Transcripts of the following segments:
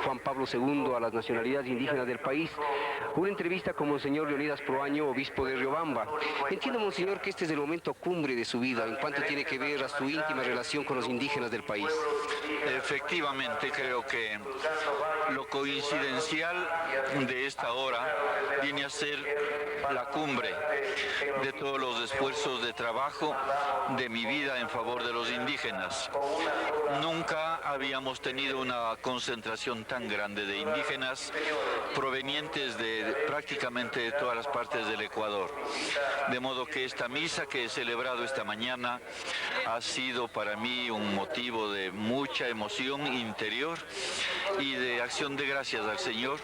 Juan Pablo II a las nacionalidades indígenas del país. Una entrevista con Monseñor Leonidas Proaño, obispo de Riobamba. Entiendo, Monseñor, que este es el momento cumbre de su vida, en cuanto tiene que ver a su íntima relación con los indígenas del país. Efectivamente, creo que lo coincidencial de esta hora viene a ser la cumbre de todos los esfuerzos de trabajo de mi vida en favor de los indígenas. Nunca habíamos tenido una concentración tan grande de indígenas provenientes de prácticamente de todas las partes del Ecuador. De modo que esta misa que he celebrado esta mañana ha sido para mí un motivo de mucha emoción interior y de acción de gracias al Señor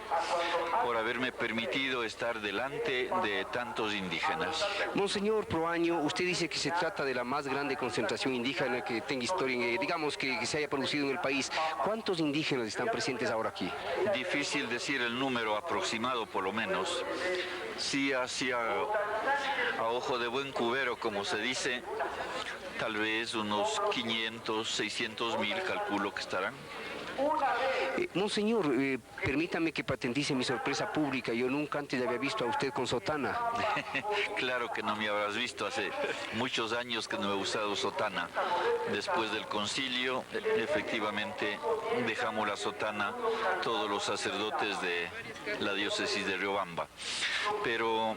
por haberme permitido estar delante de tantos indígenas. Monseñor Proaño, usted dice que se trata de la más grande concentración indígena que tenga historia, digamos que se haya producido en el país. ¿Cuántos indígenas están presentes ahora aquí? Difícil decir el número aproximado, por lo menos. Sí, hacia a ojo de buen cubero, como se dice, tal vez unos 500, 600 mil, calculo que estarán. Monseñor, permítame que patentice mi sorpresa pública. Yo nunca antes le había visto a usted con sotana. Claro que no me habrás visto, hace muchos años que no he usado sotana. Después del concilio, efectivamente, dejamos la sotana todos los sacerdotes de la diócesis de Riobamba. Pero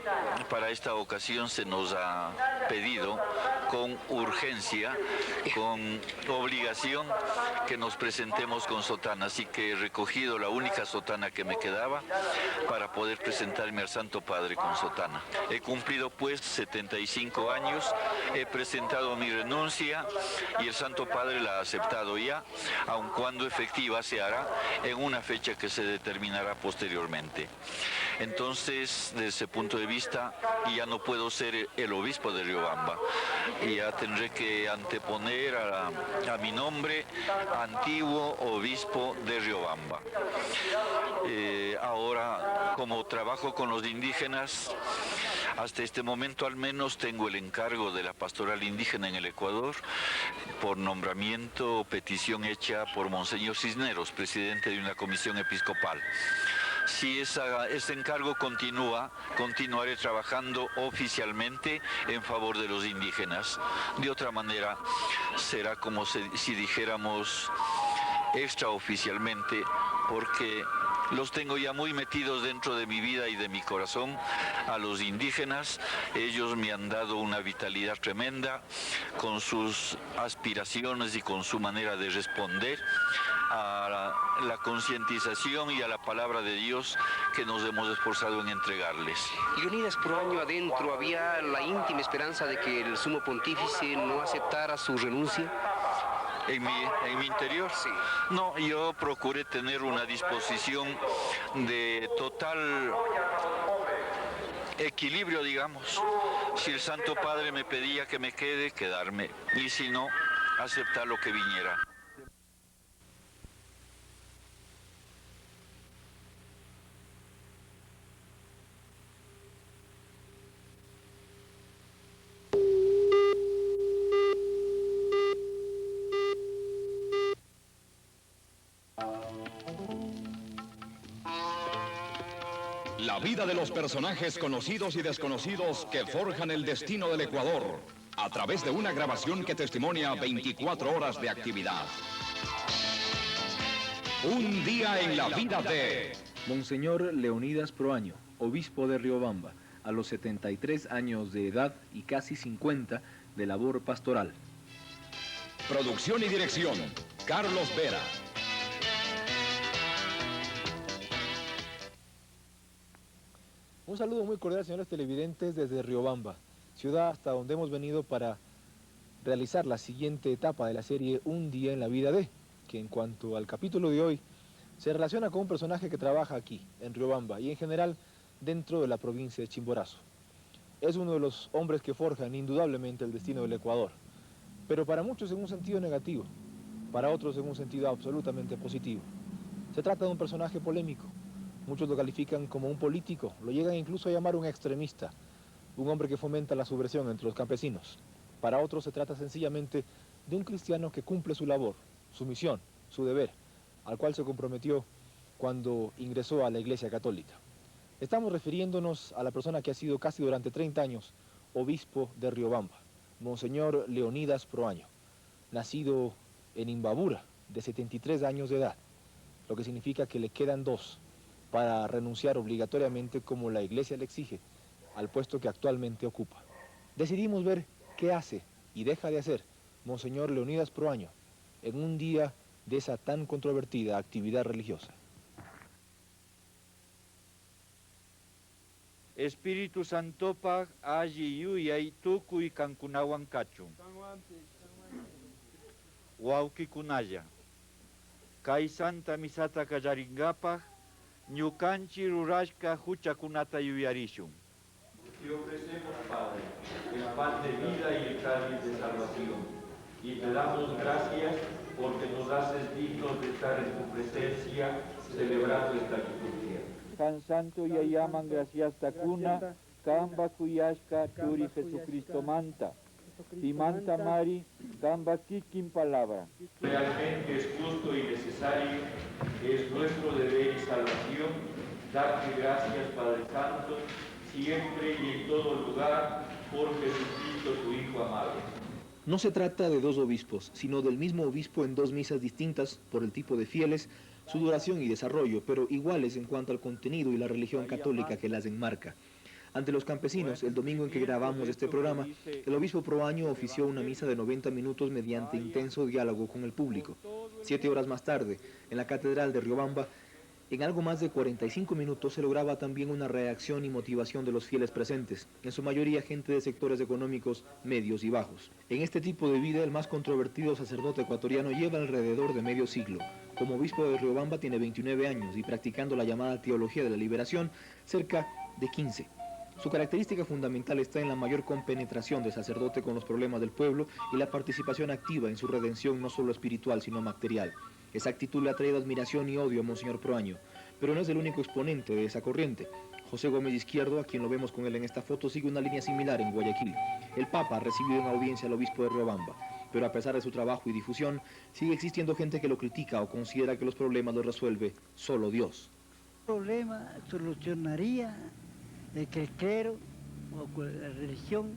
para esta ocasión se nos ha pedido con urgencia, con obligación, que nos presentemos con sotana. Así que he recogido la única sotana que me quedaba para poder presentarme al Santo Padre con sotana. He cumplido pues 75 años, he presentado mi renuncia y el Santo Padre la ha aceptado ya, aun cuando efectiva se hará en una fecha que se determinará posteriormente. Entonces, desde ese punto de vista, ya no puedo ser el obispo de Riobamba. Ya tendré que anteponer a mi nombre antiguo obispo de Riobamba. Ahora, como trabajo con los indígenas, hasta este momento al menos tengo el encargo de la pastoral indígena en el Ecuador, por nombramiento o petición hecha por Monseñor Cisneros, presidente de una comisión episcopal. Si ese encargo continúa, continuaré trabajando oficialmente en favor de los indígenas. De otra manera, será como si dijéramos extraoficialmente, porque los tengo ya muy metidos dentro de mi vida y de mi corazón a los indígenas. Ellos me han dado una vitalidad tremenda con sus aspiraciones y con su manera de responder a la concientización y a la palabra de Dios que nos hemos esforzado en entregarles. Leonidas Proaño, adentro había la íntima esperanza de que el sumo pontífice no aceptara su renuncia. ¿En mi interior? Sí. No, yo procuré tener una disposición de total equilibrio, digamos. Si el Santo Padre me pedía que me quede, quedarme. Y si no, aceptar lo que viniera. La vida de los personajes conocidos y desconocidos que forjan el destino del Ecuador, a través de una grabación que testimonia 24 horas de actividad. Un día en la vida de Monseñor Leonidas Proaño, obispo de Riobamba, a los 73 años de edad y casi 50 de labor pastoral. Producción y dirección, Carlos Vera. Un saludo muy cordial, señores televidentes, desde Riobamba, ciudad hasta donde hemos venido para realizar la siguiente etapa de la serie Un día en la vida de, que en cuanto al capítulo de hoy, se relaciona con un personaje que trabaja aquí, en Riobamba, y en general dentro de la provincia de Chimborazo. Es uno de los hombres que forjan indudablemente el destino del Ecuador, pero para muchos en un sentido negativo, para otros en un sentido absolutamente positivo. Se trata de un personaje polémico. Muchos lo califican como un político, lo llegan incluso a llamar un extremista, un hombre que fomenta la subversión entre los campesinos. Para otros se trata sencillamente de un cristiano que cumple su labor, su misión, su deber, al cual se comprometió cuando ingresó a la Iglesia Católica. Estamos refiriéndonos a la persona que ha sido casi durante 30 años obispo de Riobamba, Monseñor Leonidas Proaño, nacido en Imbabura, de 73 años de edad, lo que significa que le quedan 2 para renunciar obligatoriamente, como la Iglesia le exige, al puesto que actualmente ocupa. Decidimos ver qué hace y deja de hacer Monseñor Leonidas Proaño en un día de esa tan controvertida actividad religiosa. Espíritu Santopa allí yuyay tukuy kankunawan kachun. Waukikunaya. Kay Santa Misata kallaringapaj ñukanchi rurashka huchakunata yuyarishun. Te ofrecemos, Padre, el pan de vida y el cáliz de salvación, y te damos gracias porque nos haces dignos de estar en tu presencia celebrando esta liturgia. San Santo yayaman gracias takuna, kamba kuyashka turi Jesucristo manta, y manta Mari, kamba kikin palabra. Realmente es justo y necesario, es nuestro deber y salvación, darte gracias, Padre Santo, siempre y en todo lugar, por Jesucristo, tu Hijo amado. No se trata de 2 obispos, sino del mismo obispo en 2 misas distintas por el tipo de fieles, su duración y desarrollo, pero iguales en cuanto al contenido y la religión católica que las enmarca. Ante los campesinos, el domingo en que grabamos este programa, el obispo Proaño ofició una misa de 90 minutos mediante intenso diálogo con el público. 7 horas más tarde, en la Catedral de Riobamba, en algo más de 45 minutos se lograba también una reacción y motivación de los fieles presentes, en su mayoría gente de sectores económicos medios y bajos. En este tipo de vida, el más controvertido sacerdote ecuatoriano lleva alrededor de medio siglo. Como obispo de Riobamba tiene 29 años y practicando la llamada teología de la liberación, cerca de 15. Su característica fundamental está en la mayor compenetración del sacerdote con los problemas del pueblo y la participación activa en su redención no solo espiritual sino material. Esa actitud le ha traído admiración y odio a Monseñor Proaño, pero no es el único exponente de esa corriente. José Gómez Izquierdo, a quien lo vemos con él en esta foto, sigue una línea similar en Guayaquil. El Papa ha recibido en audiencia al obispo de Riobamba, pero a pesar de su trabajo y difusión, sigue existiendo gente que lo critica o considera que los problemas los resuelve solo Dios. El problema solucionaría el que el clero o la religión.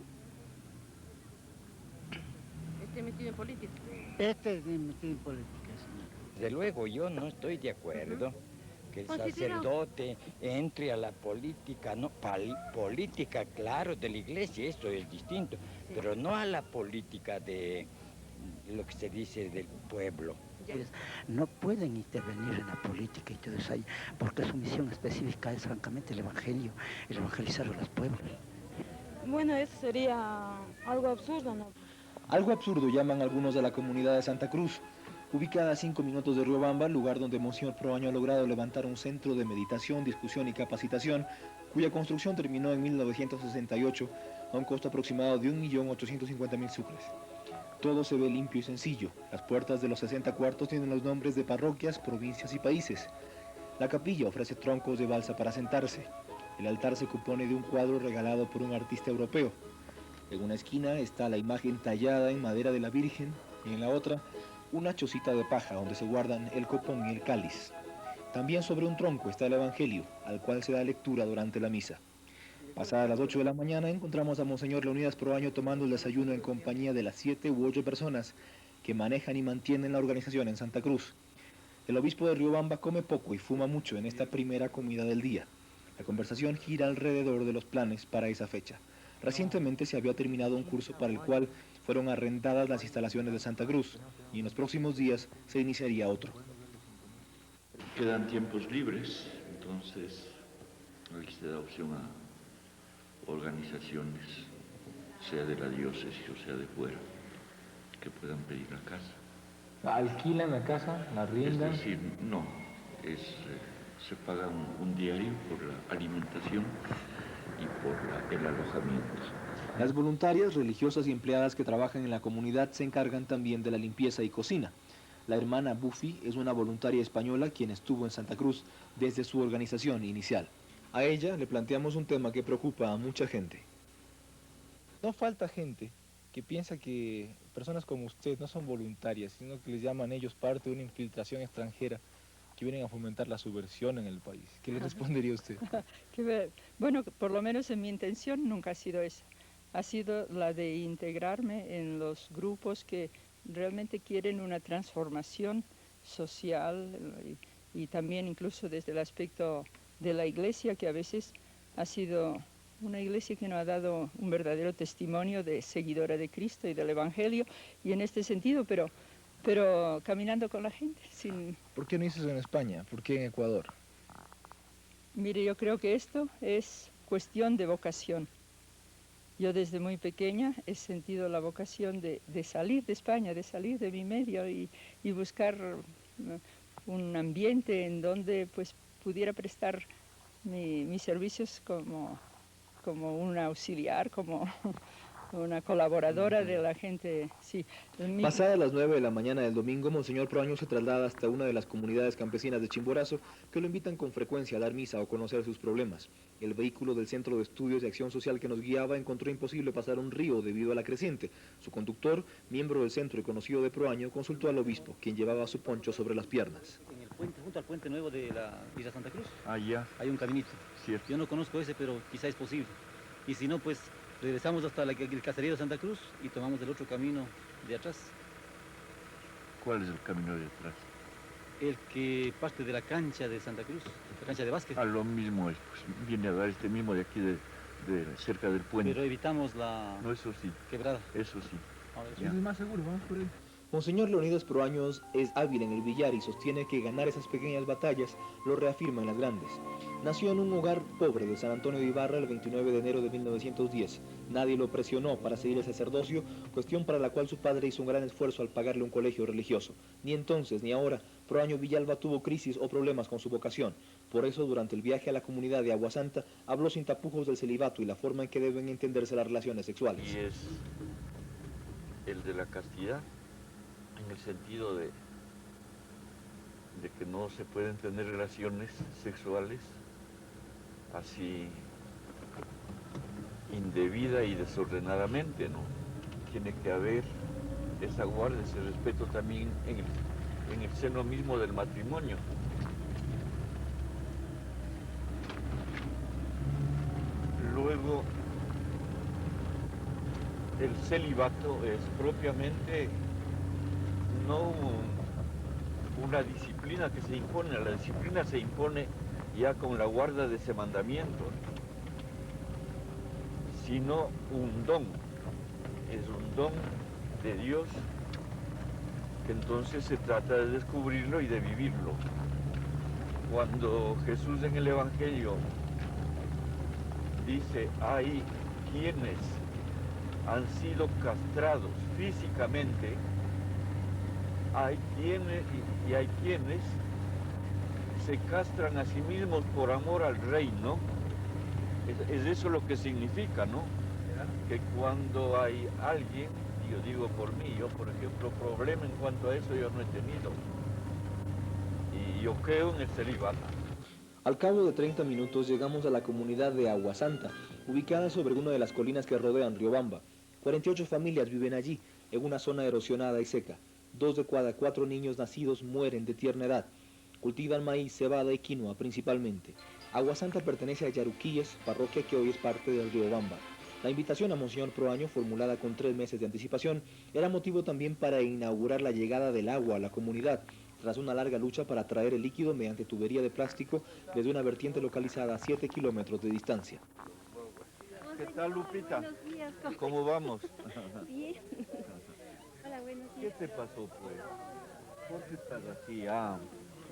¿Este metido en política? Este es metido en política, señor. Desde luego, yo no estoy de acuerdo que el sacerdote entre a la política, no, política, claro, de la iglesia, esto es distinto, sí, pero no a la política de lo que se dice del pueblo. No pueden intervenir en la política y todo eso ahí, porque su misión específica es francamente el evangelio, el evangelizar a los pueblos. Bueno, eso sería algo absurdo, ¿no? Algo absurdo llaman algunos de la comunidad de Santa Cruz, ubicada a 5 minutos de Riobamba, lugar donde Monseñor Proaño ha logrado levantar un centro de meditación, discusión y capacitación, cuya construcción terminó en 1968 a un costo aproximado de 1.850.000 sucres. Todo se ve limpio y sencillo. Las puertas de los 60 cuartos tienen los nombres de parroquias, provincias y países. La capilla ofrece troncos de balsa para sentarse. El altar se compone de un cuadro regalado por un artista europeo. En una esquina está la imagen tallada en madera de la Virgen y en la otra una chocita de paja donde se guardan el copón y el cáliz. También sobre un tronco está el Evangelio, al cual se da lectura durante la misa. Pasadas las 8 de la mañana encontramos a Monseñor Leonidas Proaño tomando el desayuno en compañía de las 7 u 8 personas que manejan y mantienen la organización en Santa Cruz. El obispo de Riobamba come poco y fuma mucho en esta primera comida del día. La conversación gira alrededor de los planes para esa fecha. Recientemente se había terminado un curso para el cual fueron arrendadas las instalaciones de Santa Cruz y en los próximos días se iniciaría otro. Quedan tiempos libres, entonces aquí se da opción a organizaciones, sea de la diócesis o sea de fuera, que puedan pedir la casa. ¿Alquilan la casa? ¿La arriendan? Es decir, no, se paga un diario por la alimentación y por el alojamiento. Las voluntarias, religiosas y empleadas que trabajan en la comunidad se encargan también de la limpieza y cocina. La hermana Buffy es una voluntaria española quien estuvo en Santa Cruz desde su organización inicial. A ella le planteamos un tema que preocupa a mucha gente. No falta gente que piensa que personas como usted no son voluntarias, sino que les llaman ellos parte de una infiltración extranjera que vienen a fomentar la subversión en el país. ¿Qué le respondería usted? Bueno, por lo menos en mi intención nunca ha sido esa. Ha sido la de integrarme en los grupos que realmente quieren una transformación social y también incluso desde el aspecto de la iglesia, que a veces ha sido una iglesia que no ha dado un verdadero testimonio de seguidora de Cristo y del Evangelio, y en este sentido, pero caminando con la gente. ¿Por qué no hizo eso en España? ¿Por qué en Ecuador? Mire, yo creo que esto es cuestión de vocación. Yo desde muy pequeña he sentido la vocación de salir de España, de salir de mi medio y buscar un ambiente en donde pues pudiera prestar mis servicios como una auxiliar, como una colaboradora de la gente, sí. Pasadas las 9 de la mañana del domingo, Monseñor Proaño se traslada hasta una de las comunidades campesinas de Chimborazo, que lo invitan con frecuencia a dar misa o conocer sus problemas. El vehículo del Centro de Estudios y Acción Social que nos guiaba encontró imposible pasar un río debido a la creciente. Su conductor, miembro del centro y conocido de Proaño, consultó al obispo, quien llevaba su poncho sobre las piernas. En el puente, junto al puente nuevo de la Villa Santa Cruz, ya. hay un caminito. Cierto. Yo no conozco ese, pero quizá es posible. Y si no, pues regresamos hasta el caserío de Santa Cruz y tomamos el otro camino de atrás. ¿Cuál es el camino de atrás? El que parte de la cancha de Santa Cruz, la cancha de básquet. Lo mismo es, pues, viene a dar este mismo de aquí, de cerca del puente. Pero evitamos la No, eso sí. quebrada. Eso sí. Ahora, Es más seguro, vamos por ahí. Monseñor Leonidas Proaños es hábil en el billar y sostiene que ganar esas pequeñas batallas lo reafirma en las grandes. Nació en un hogar pobre de San Antonio de Ibarra el 29 de enero de 1910. Nadie lo presionó para seguir el sacerdocio, cuestión para la cual su padre hizo un gran esfuerzo al pagarle un colegio religioso. Ni entonces ni ahora Proaño Villalba tuvo crisis o problemas con su vocación. Por eso, durante el viaje a la comunidad de Aguasanta, habló sin tapujos del celibato y la forma en que deben entenderse las relaciones sexuales. Y es el de la castidad, en el sentido de que no se pueden tener relaciones sexuales así indebida y desordenadamente, ¿no? Tiene que haber esa guardia, ese respeto también en el seno mismo del matrimonio. Luego, el celibato es propiamente no una disciplina que se impone, la disciplina se impone ya con la guarda de ese mandamiento, sino un don, es un don de Dios que entonces se trata de descubrirlo y de vivirlo. Cuando Jesús en el Evangelio dice, hay quienes han sido castrados físicamente, hay quienes y hay quienes se castran a sí mismos por amor al reino. Es eso lo que significa, ¿no? Que cuando hay alguien, yo digo por mí, yo por ejemplo, problema en cuanto a eso yo no he tenido. Y yo creo en el celibato. Al cabo de 30 minutos llegamos a la comunidad de Aguasanta, ubicada sobre una de las colinas que rodean Riobamba. 48 familias viven allí, en una zona erosionada y seca. 2 de cada 4 niños nacidos mueren de tierna edad. Cultivan maíz, cebada y quinoa principalmente. Aguasanta pertenece a Yaruquíes, parroquia que hoy es parte del Riobamba. La invitación a Monseñor Proaño, formulada con 3 meses de anticipación, era motivo también para inaugurar la llegada del agua a la comunidad, tras una larga lucha para traer el líquido mediante tubería de plástico desde una vertiente localizada a 7 kilómetros de distancia. ¿Qué tal, Lupita? Buenos días. ¿Cómo vamos? Bien. Hola, buenos ¿Qué días. te pasó, pues? ¿Por qué estás así?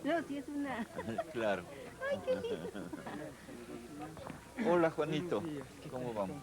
No, sí es una... Claro. Ay, qué lindo. Hola, Juanito. ¿Cómo vamos?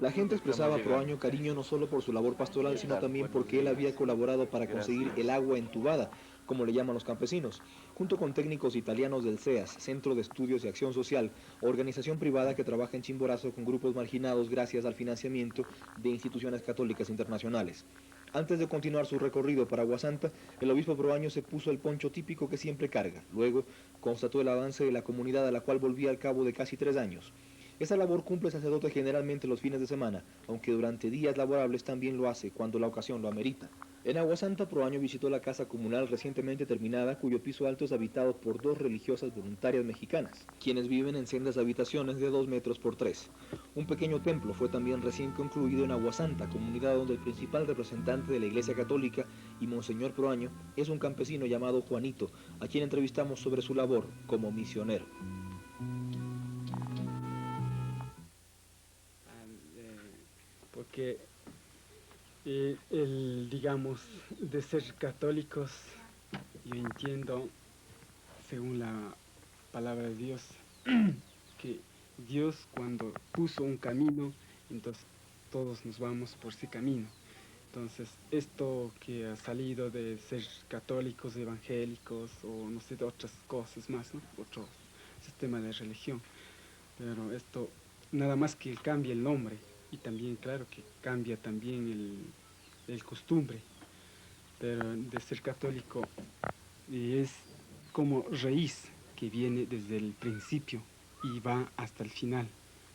La gente expresaba a Proaño cariño no solo por su labor pastoral, sino también porque él había colaborado para conseguir el agua entubada, como le llaman los campesinos, junto con técnicos italianos del CEAS, Centro de Estudios y Acción Social, organización privada que trabaja en Chimborazo con grupos marginados gracias al financiamiento de instituciones católicas internacionales. Antes de continuar su recorrido para Aguasanta, el obispo Proaño se puso el poncho típico que siempre carga. Luego constató el avance de la comunidad a la cual volvía al cabo de casi 3 años. Esa labor cumple el sacerdote generalmente los fines de semana, aunque durante días laborables también lo hace cuando la ocasión lo amerita. En Aguasanta, Proaño visitó la casa comunal recientemente terminada, cuyo piso alto es habitado por 2 religiosas voluntarias mexicanas, quienes viven en sendas habitaciones de 2 metros por 3. Un pequeño templo fue también recién concluido en Aguasanta, comunidad donde el principal representante de la Iglesia Católica y Monseñor Proaño es un campesino llamado Juanito, a quien entrevistamos sobre su labor como misionero. Porque digamos, de ser católicos, yo entiendo, según la palabra de Dios, que Dios cuando puso un camino, entonces todos nos vamos por ese camino. Entonces, esto que ha salido de ser católicos, evangélicos, o no sé, de otras cosas más, ¿no? Otro sistema de religión. Pero esto, nada más que cambia el nombre. Y también, claro, que cambia también el costumbre, pero de ser católico es como raíz que viene desde el principio y va hasta el final,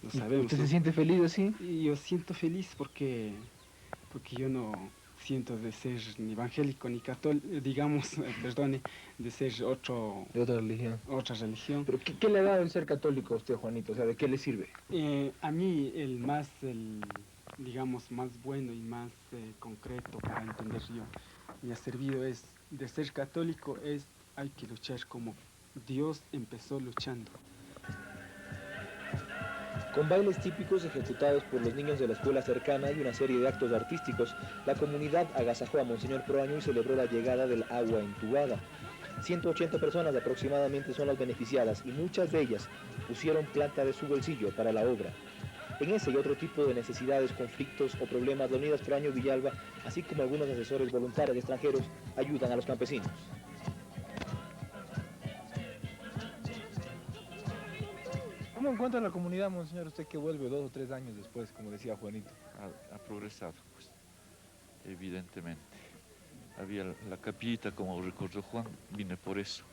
lo sabemos. ¿Usted se siente feliz así? Y yo siento feliz porque yo no siento de ser ni evangélico ni católico, digamos, perdone, de ser de otra religión. Otra religión. ¿Pero qué le ha dado el ser católico a usted, Juanito? O sea, ¿de qué le sirve? A mí digamos, más bueno y más concreto para entender yo, me ha servido es, de ser católico hay que luchar como Dios empezó luchando. Con bailes típicos ejecutados por los niños de la escuela cercana y una serie de actos artísticos, la comunidad agasajó a Monseñor Proaño y celebró la llegada del agua entubada. 180 personas aproximadamente son las beneficiadas y muchas de ellas pusieron plata de su bolsillo para la obra. En ese y otro tipo de necesidades, conflictos o problemas, Leonidas Proaño Villalba, así como algunos asesores voluntarios extranjeros, ayudan a los campesinos. ¿Cómo encuentra la comunidad, Monseñor, usted que vuelve 2 o 3 años después, como decía Juanito? Ha progresado, pues, evidentemente. Había la capillita, como recordó Juan, vine por eso.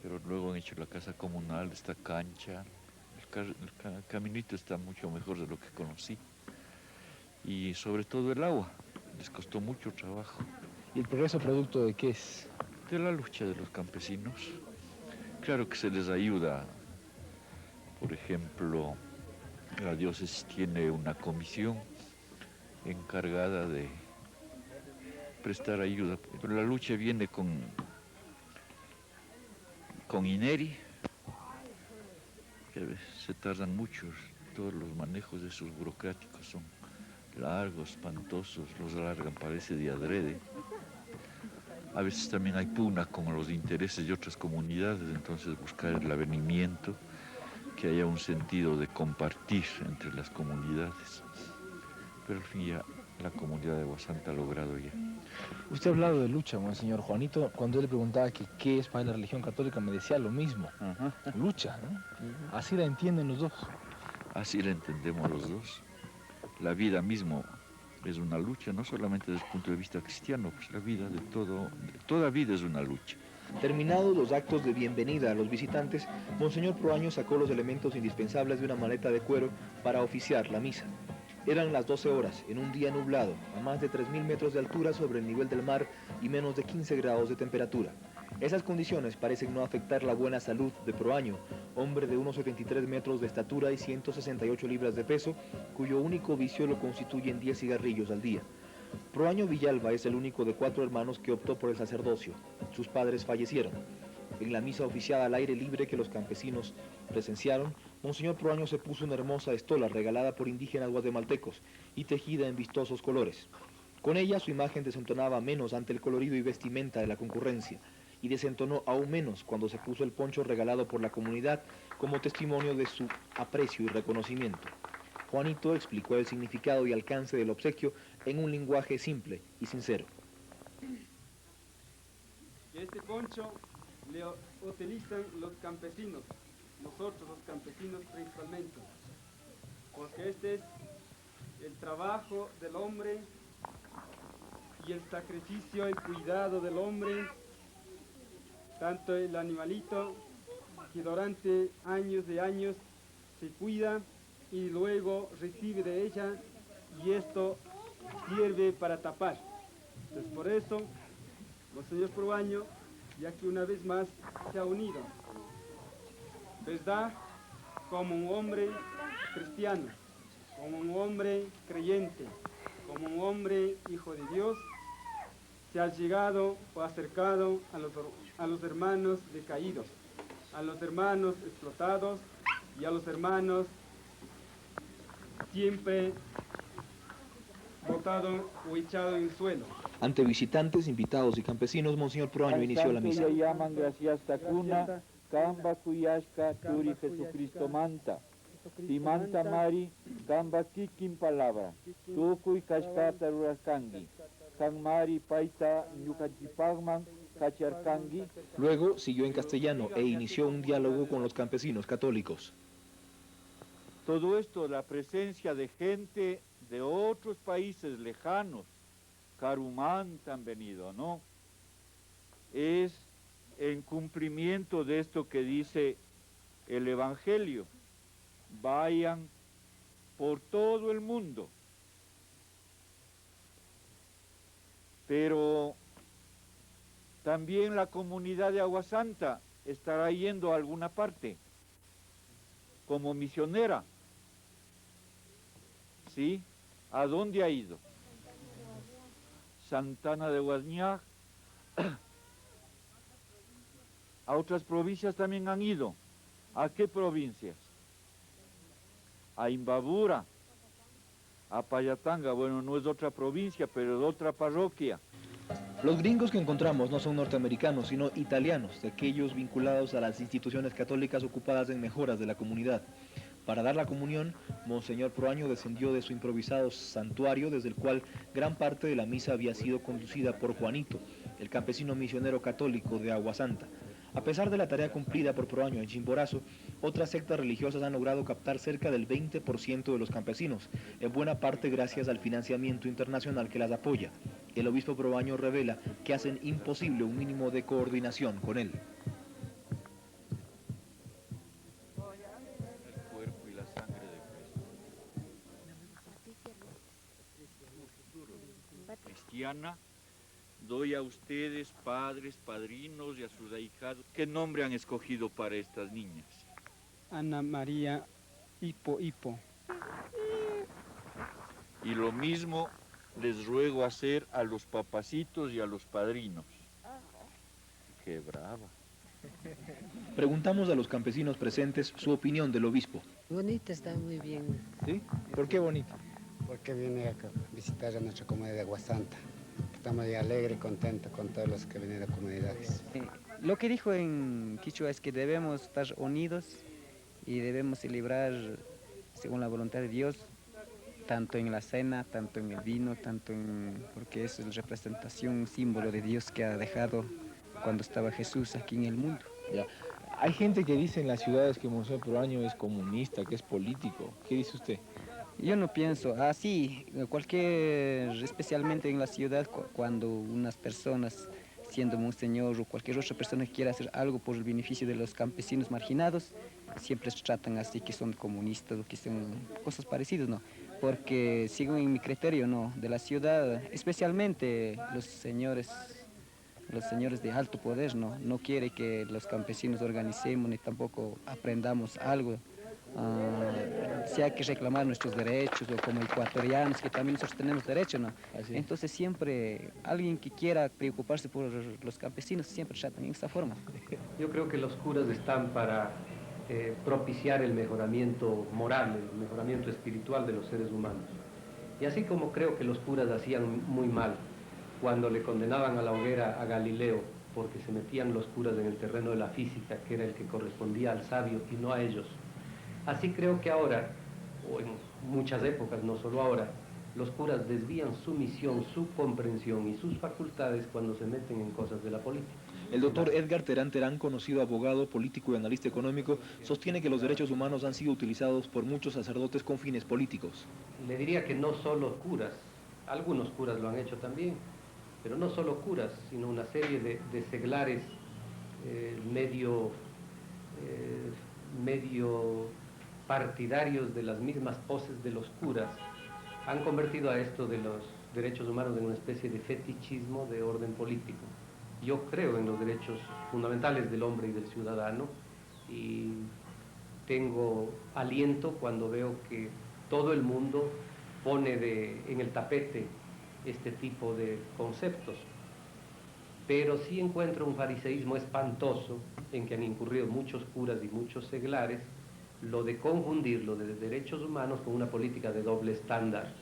Pero luego han hecho la casa comunal, esta cancha, el caminito está mucho mejor de lo que conocí. Y sobre todo el agua, les costó mucho trabajo. ¿Y el progreso producto de qué es? De la lucha de los campesinos. Claro que se les ayuda. Por ejemplo, la diócesis tiene una comisión encargada de prestar ayuda, pero la lucha viene con INERI, que a veces se tardan mucho, todos los manejos de esos burocráticos son largos, espantosos, los alargan, parece de adrede. A veces también hay pugna con los intereses de otras comunidades, entonces buscar el avenimiento, que haya un sentido de compartir entre las comunidades. Pero al fin ya la comunidad de Aguasanta ha logrado ya. Usted ha hablado de lucha, Monseñor Juanito. Cuando yo le preguntaba que qué es para la religión católica, me decía lo mismo. Lucha, ¿no? Así la entienden los dos. Así la entendemos los dos. La vida mismo es una lucha, no solamente desde el punto de vista cristiano, pues la vida de toda vida es una lucha. Terminados los actos de bienvenida a los visitantes, Monseñor Proaño sacó los elementos indispensables de una maleta de cuero para oficiar la misa. Eran las 12 horas, en un día nublado, a más de 3.000 metros de altura sobre el nivel del mar y menos de 15 grados de temperatura. Esas condiciones parecen no afectar la buena salud de Proaño, hombre de unos 73 metros de estatura y 168 libras de peso, cuyo único vicio lo constituyen 10 cigarrillos al día. Proaño Villalba es el único de 4 hermanos que optó por el sacerdocio. Sus padres fallecieron. En la misa oficiada al aire libre que los campesinos presenciaron, Monseñor Proaño se puso una hermosa estola regalada por indígenas guatemaltecos y tejida en vistosos colores. Con ella su imagen desentonaba menos ante el colorido y vestimenta de la concurrencia, y desentonó aún menos cuando se puso el poncho regalado por la comunidad como testimonio de su aprecio y reconocimiento. Juanito explicó el significado y alcance del obsequio en un lenguaje simple y sincero. Este poncho le utilizan los campesinos, nosotros los campesinos principalmente, porque este es el trabajo del hombre y el sacrificio, el cuidado del hombre, tanto el animalito que durante años de años se cuida y luego recibe de ella, y esto sirve para tapar. Entonces, por eso, Monseñor Proaño, ya que una vez más se ha unido, ¿verdad? Como un hombre cristiano, como un hombre creyente, como un hombre hijo de Dios, se ha llegado o acercado a los hermanos decaídos, a los hermanos explotados y a los hermanos siempre botado o echado en el suelo. Ante visitantes, invitados y campesinos, Monseñor Proaño inició la misa. Ya llaman gracias tacuna, Kamba Kuyashka, Turi Jesucristo Manta. Simanta Mari, Kamba Kikin Palabra, Tukuy Kashkata Rurakangi, Kan Mari Paita Ñukachipagman, Kacharkangi. Luego siguió en castellano e inició un diálogo con los campesinos católicos. Todo esto, la presencia de gente de otros países lejanos, Carumanta han venido, ¿no? Es en cumplimiento de esto que dice el Evangelio. Vayan por todo el mundo. Pero también la comunidad de Aguasanta estará yendo a alguna parte como misionera. ¿Sí? ¿A dónde ha ido? Santana de Huasñaj. A otras provincias también han ido. ¿A qué provincias? A Imbabura, a Payatanga, bueno, no es otra provincia, pero es otra parroquia. Los gringos que encontramos no son norteamericanos, sino italianos, de aquellos vinculados a las instituciones católicas ocupadas en mejoras de la comunidad. Para dar la comunión, Monseñor Proaño descendió de su improvisado santuario, desde el cual gran parte de la misa había sido conducida por Juanito, el campesino misionero católico de Aguasanta. A pesar de la tarea cumplida por Proaño en Chimborazo, otras sectas religiosas han logrado captar cerca del 20% de los campesinos, en buena parte gracias al financiamiento internacional que las apoya. El obispo Proaño revela que hacen imposible un mínimo de coordinación con él. Cristiana, doy a ustedes, padres, padrinos y a sus ahijados. ¿Qué nombre han escogido para estas niñas? Ana María Hipo Hipo. Y lo mismo les ruego hacer a los papacitos y a los padrinos. ¡Qué brava! Preguntamos a los campesinos presentes su opinión del obispo. Bonita, está muy bien. ¿Sí? ¿Por qué bonita? Porque viene a visitar a nuestra comunidad de Aguasanta. Estamos muy alegres y contentos con todos los que vienen de comunidades. Lo que dijo en Quichua es que debemos estar unidos y debemos celebrar según la voluntad de Dios, tanto en la cena, tanto en el vino, porque es la representación, un símbolo de Dios que ha dejado cuando estaba Jesús aquí en el mundo. Ya. Hay gente que dice en las ciudades que Monseñor Proaño es comunista, que es político. ¿Qué dice usted? Yo no pienso así, especialmente en la ciudad, cuando unas personas, siendo monseñor o cualquier otra persona que quiera hacer algo por el beneficio de los campesinos marginados, siempre se tratan así que son comunistas o que son cosas parecidas, ¿no? Porque según mi criterio, no, de la ciudad, especialmente los señores de alto poder, no quiere que los campesinos organicemos ni tampoco aprendamos algo. Si hay que reclamar nuestros derechos, o como ecuatorianos, que también nosotros tenemos derechos, ¿no? Así. Entonces siempre alguien que quiera preocuparse por los campesinos siempre tratan de esa forma. Yo creo que los curas están para propiciar el mejoramiento moral, el mejoramiento espiritual de los seres humanos. Y así como creo que los curas hacían muy mal cuando le condenaban a la hoguera a Galileo, porque se metían los curas en el terreno de la física, que era el que correspondía al sabio y no a ellos. Así creo que ahora, o en muchas épocas, no solo ahora, los curas desvían su misión, su comprensión y sus facultades cuando se meten en cosas de la política. El doctor Edgar Terán Terán, conocido abogado, político y analista económico, sostiene que los derechos humanos han sido utilizados por muchos sacerdotes con fines políticos. Le diría que no solo curas, algunos curas lo han hecho también, pero no solo curas, sino una serie de seglares medio partidarios de las mismas poses de los curas, han convertido a esto de derechos humanos en una especie de fetichismo de orden político. Yo creo en los derechos fundamentales del hombre y del ciudadano y tengo aliento cuando veo que todo el mundo pone en el tapete este tipo de conceptos. Pero sí encuentro un fariseísmo espantoso en que han incurrido muchos curas y muchos seglares, lo de confundir lo de derechos humanos con una política de doble estándar.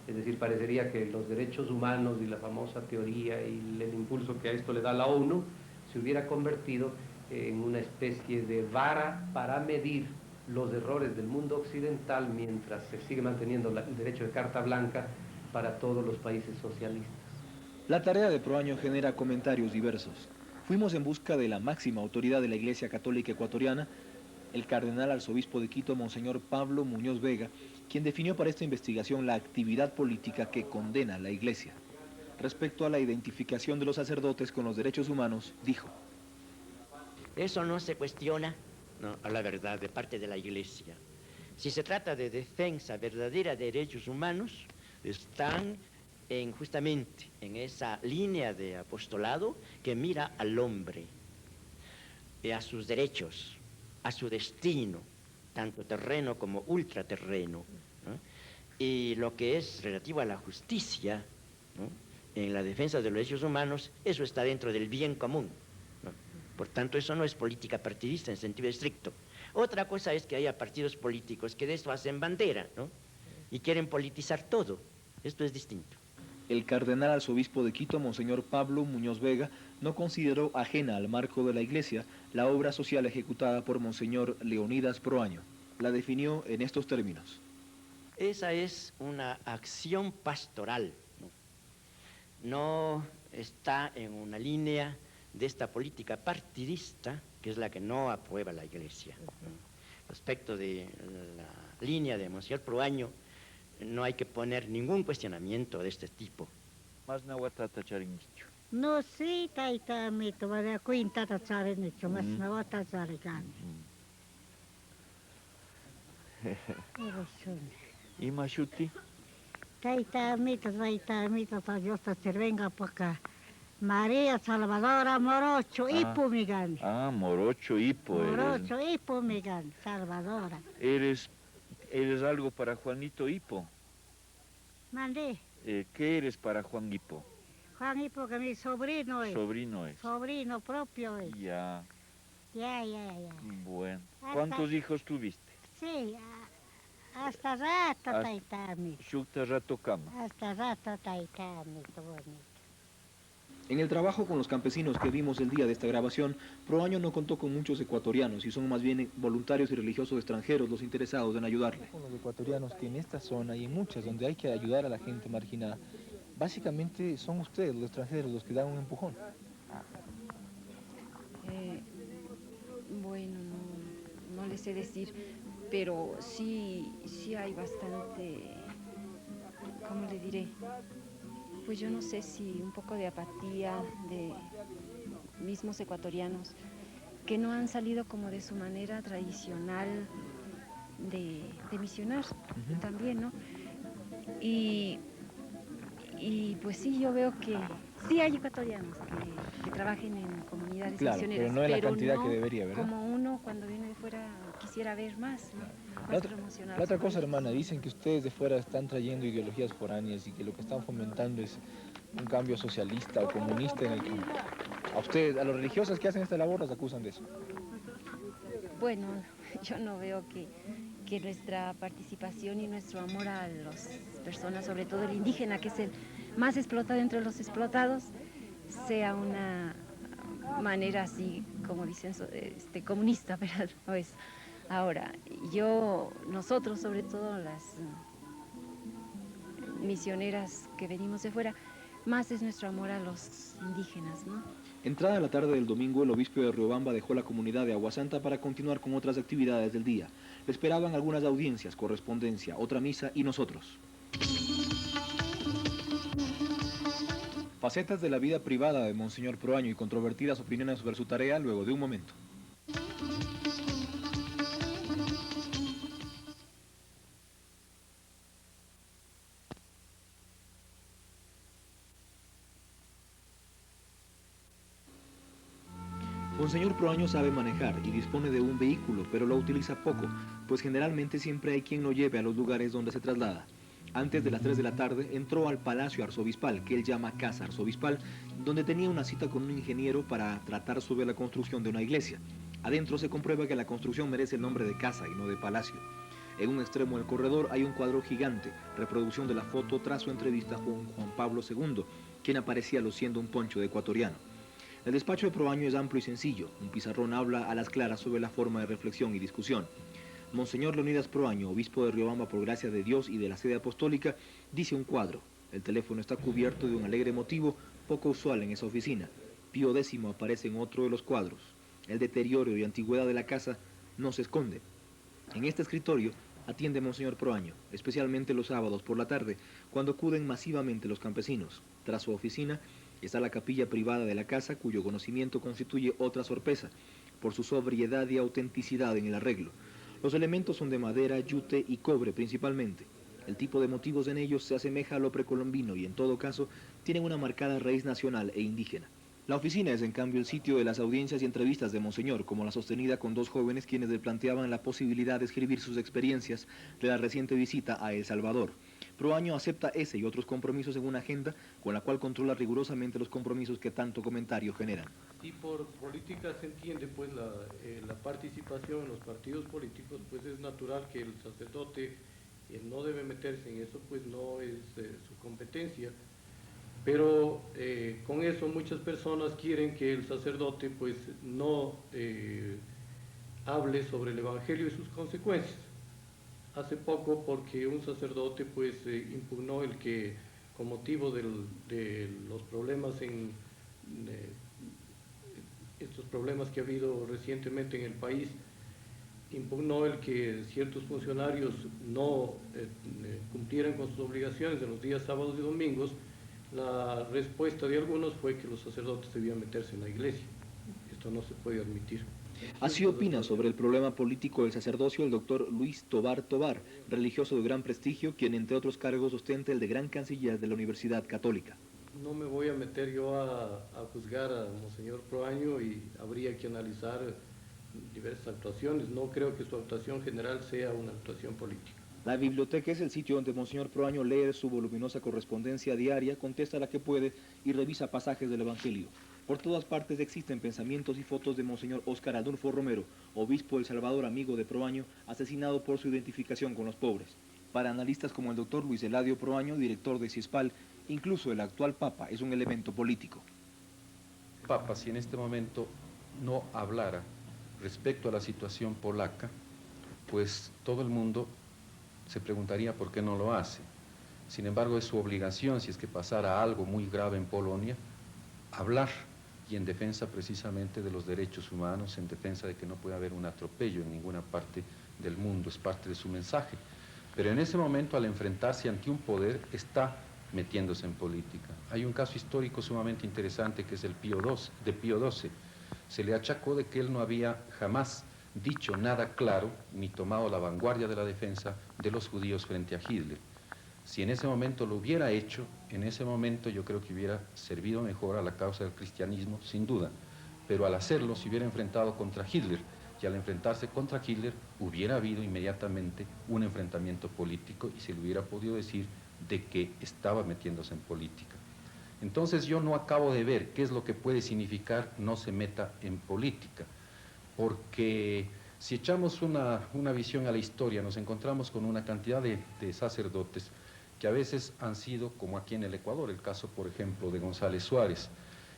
Es decir, parecería que los derechos humanos y la famosa teoría y el impulso que a esto le da la ONU se hubiera convertido en una especie de vara para medir los errores del mundo occidental mientras se sigue manteniendo el derecho de carta blanca para todos los países socialistas. La tarea de Proaño genera comentarios diversos. Fuimos en busca de la máxima autoridad de la Iglesia Católica Ecuatoriana, el cardenal arzobispo de Quito, Monseñor Pablo Muñoz Vega, quien definió para esta investigación la actividad política que condena la Iglesia. Respecto a la identificación de los sacerdotes con los derechos humanos, dijo: eso no se cuestiona, no, a la verdad, de parte de la Iglesia. Si se trata de defensa verdadera de derechos humanos, están justamente en esa línea de apostolado que mira al hombre, a sus derechos, a su destino, tanto terreno como ultraterreno, ¿no? Y lo que es relativo a la justicia, ¿no?, en la defensa de los derechos humanos, eso está dentro del bien común, ¿no? Por tanto, eso no es política partidista en sentido estricto. Otra cosa es que haya partidos políticos que de esto hacen bandera, ¿no?, y quieren politizar todo. Esto es distinto. El cardenal arzobispo de Quito, Monseñor Pablo Muñoz Vega, no consideró ajena al marco de la Iglesia la obra social ejecutada por Monseñor Leonidas Proaño. La definió en estos términos: esa es una acción pastoral, no está en una línea de esta política partidista, que es la que no aprueba la Iglesia. Respecto de la línea de Monseñor Proaño, no hay que poner ningún cuestionamiento de este tipo. Más nahuatata charingicho. No, sí, taita mito, vale, cuintata charingicho, más nahuatata charingan. ¿Y Mashuti? Taita mito, tayosta cervenga poca. María Salvadora Morocho, Ipu Migan. Ah, Morocho, Ipu. Morocho, Ipu Migan, Salvadora. ¿Eres algo para Juanito Hipo? Mandé. ¿Qué eres para Juan Hipo? Juan Hipo, que mi sobrino es. Sobrino es. Sobrino propio es. Ya. Ya. Bueno. ¿Cuántos hijos tuviste? Sí, hasta rato taitami. Shukta rato kama. Hasta rato taitami, bonito. En el trabajo con los campesinos que vimos el día de esta grabación, Proaño no contó con muchos ecuatorianos y son más bien voluntarios y religiosos extranjeros los interesados en ayudarle. Con los ecuatorianos que en esta zona y en muchas donde hay que ayudar a la gente marginada, básicamente son ustedes, los extranjeros, los que dan un empujón. Bueno, no les sé decir, pero sí hay bastante, ¿cómo le diré? Pues yo no sé si un poco de apatía de mismos ecuatorianos que no han salido como de su manera tradicional de misionar también, ¿no? Y pues sí, yo veo que sí hay ecuatorianos que trabajen en comunidades misioneras, pero no en la cantidad que debería, ¿verdad? Como uno cuando viene de fuera quisiera ver más, ¿no? La otra cosa, hermana, dicen que ustedes de fuera están trayendo ideologías foráneas y que lo que están fomentando es un cambio socialista o comunista en el que a ustedes, a los religiosos que hacen esta labor, los acusan de eso. Bueno, yo no veo que nuestra participación y nuestro amor a las personas, sobre todo el indígena, que es el más explotado entre los explotados, sea una manera así, como dicen, comunista, pero no es. Ahora, nosotros, sobre todo las misioneras que venimos de fuera, más es nuestro amor a los indígenas, ¿no? Entrada la tarde del domingo, el obispo de Riobamba dejó la comunidad de Aguasanta para continuar con otras actividades del día. Le esperaban algunas audiencias, correspondencia, otra misa y nosotros. Facetas de la vida privada de Monseñor Proaño y controvertidas opiniones sobre su tarea luego de un momento. Monseñor Proaño sabe manejar y dispone de un vehículo, pero lo utiliza poco, pues generalmente siempre hay quien lo lleve a los lugares donde se traslada. Antes de las 3 de la tarde entró al Palacio Arzobispal, que él llama Casa Arzobispal, donde tenía una cita con un ingeniero para tratar sobre la construcción de una iglesia. Adentro se comprueba que la construcción merece el nombre de casa y no de palacio. En un extremo del corredor hay un cuadro gigante, reproducción de la foto tras su entrevista con Juan Pablo II, quien aparecía luciendo un poncho de ecuatoriano. El despacho de Proaño es amplio y sencillo. Un pizarrón habla a las claras sobre la forma de reflexión y discusión. Monseñor Leonidas Proaño, obispo de Riobamba por gracia de Dios y de la sede apostólica, dice un cuadro. El teléfono está cubierto de un alegre motivo poco usual en esa oficina. Pío X aparece en otro de los cuadros. El deterioro y antigüedad de la casa no se esconde. En este escritorio atiende Monseñor Proaño, especialmente los sábados por la tarde, cuando acuden masivamente los campesinos. Tras su oficina está la capilla privada de la casa, cuyo conocimiento constituye otra sorpresa, por su sobriedad y autenticidad en el arreglo. Los elementos son de madera, yute y cobre principalmente. El tipo de motivos en ellos se asemeja a lo precolombino y en todo caso tienen una marcada raíz nacional e indígena. La oficina es en cambio el sitio de las audiencias y entrevistas de Monseñor, como la sostenida con dos jóvenes quienes le planteaban la posibilidad de escribir sus experiencias de la reciente visita a El Salvador. Proaño acepta ese y otros compromisos en una agenda con la cual controla rigurosamente los compromisos que tanto comentario generan. Y por política se entiende pues la participación en los partidos políticos, pues es natural que el sacerdote no debe meterse en eso, pues no es su competencia. Pero con eso muchas personas quieren que el sacerdote pues no hable sobre el Evangelio y sus consecuencias. Hace poco, porque un sacerdote pues impugnó el que, con motivo de los problemas estos problemas que ha habido recientemente en el país, impugnó el que ciertos funcionarios no cumplieran con sus obligaciones en los días sábados y domingos. La respuesta de algunos fue que los sacerdotes debían meterse en la iglesia. Esto no se puede admitir. Así opina sobre el problema político del sacerdocio el doctor Luis Tobar Tobar, religioso de gran prestigio, quien entre otros cargos ostenta el de gran canciller de la Universidad Católica. No me voy a meter yo a juzgar a Monseñor Proaño y habría que analizar diversas actuaciones. No creo que su actuación general sea una actuación política. La biblioteca es el sitio donde Monseñor Proaño lee su voluminosa correspondencia diaria, contesta la que puede y revisa pasajes del Evangelio. Por todas partes existen pensamientos y fotos de Monseñor Óscar Adolfo Romero, obispo de El Salvador, amigo de Proaño, asesinado por su identificación con los pobres. Para analistas como el doctor Luis Eladio Proaño, director de CIESPAL, incluso el actual Papa es un elemento político. Papa, si en este momento no hablara respecto a la situación polaca, pues todo el mundo se preguntaría por qué no lo hace. Sin embargo, es su obligación, si es que pasara algo muy grave en Polonia, hablar y en defensa precisamente de los derechos humanos, en defensa de que no puede haber un atropello en ninguna parte del mundo, es parte de su mensaje. Pero en ese momento, al enfrentarse ante un poder, está metiéndose en política. Hay un caso histórico sumamente interesante que es el de Pío XII. Se le achacó de que él no había jamás dicho nada claro, ni tomado la vanguardia de la defensa de los judíos frente a Hitler. Si en ese momento lo hubiera hecho, en ese momento yo creo que hubiera servido mejor a la causa del cristianismo, sin duda. Pero al hacerlo, se hubiera enfrentado contra Hitler, y al enfrentarse contra Hitler, hubiera habido inmediatamente un enfrentamiento político y se le hubiera podido decir de que estaba metiéndose en política. Entonces yo no acabo de ver qué es lo que puede significar no se meta en política, porque si echamos una visión a la historia, nos encontramos con una cantidad de sacerdotes que a veces han sido, como aquí en el Ecuador, el caso, por ejemplo, de González Suárez,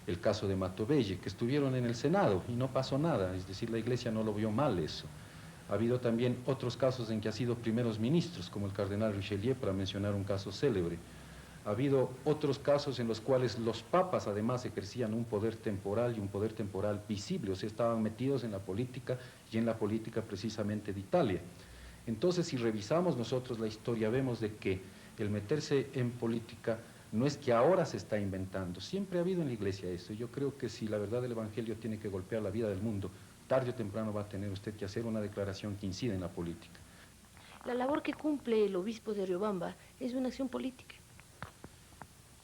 el caso de Matobelle, que estuvieron en el Senado y no pasó nada, es decir, la Iglesia no lo vio mal eso. Ha habido también otros casos en que ha sido primeros ministros, como el cardenal Richelieu, para mencionar un caso célebre. Ha habido otros casos en los cuales los papas además ejercían un poder temporal y un poder temporal visible, o sea, estaban metidos en la política y en la política precisamente de Italia. Entonces, si revisamos nosotros la historia, vemos de que el meterse en política no es que ahora se está inventando, siempre ha habido en la Iglesia eso. Yo creo que si la verdad del Evangelio tiene que golpear la vida del mundo, tarde o temprano va a tener usted que hacer una declaración que incida en la política. La labor que cumple el obispo de Riobamba es una acción política.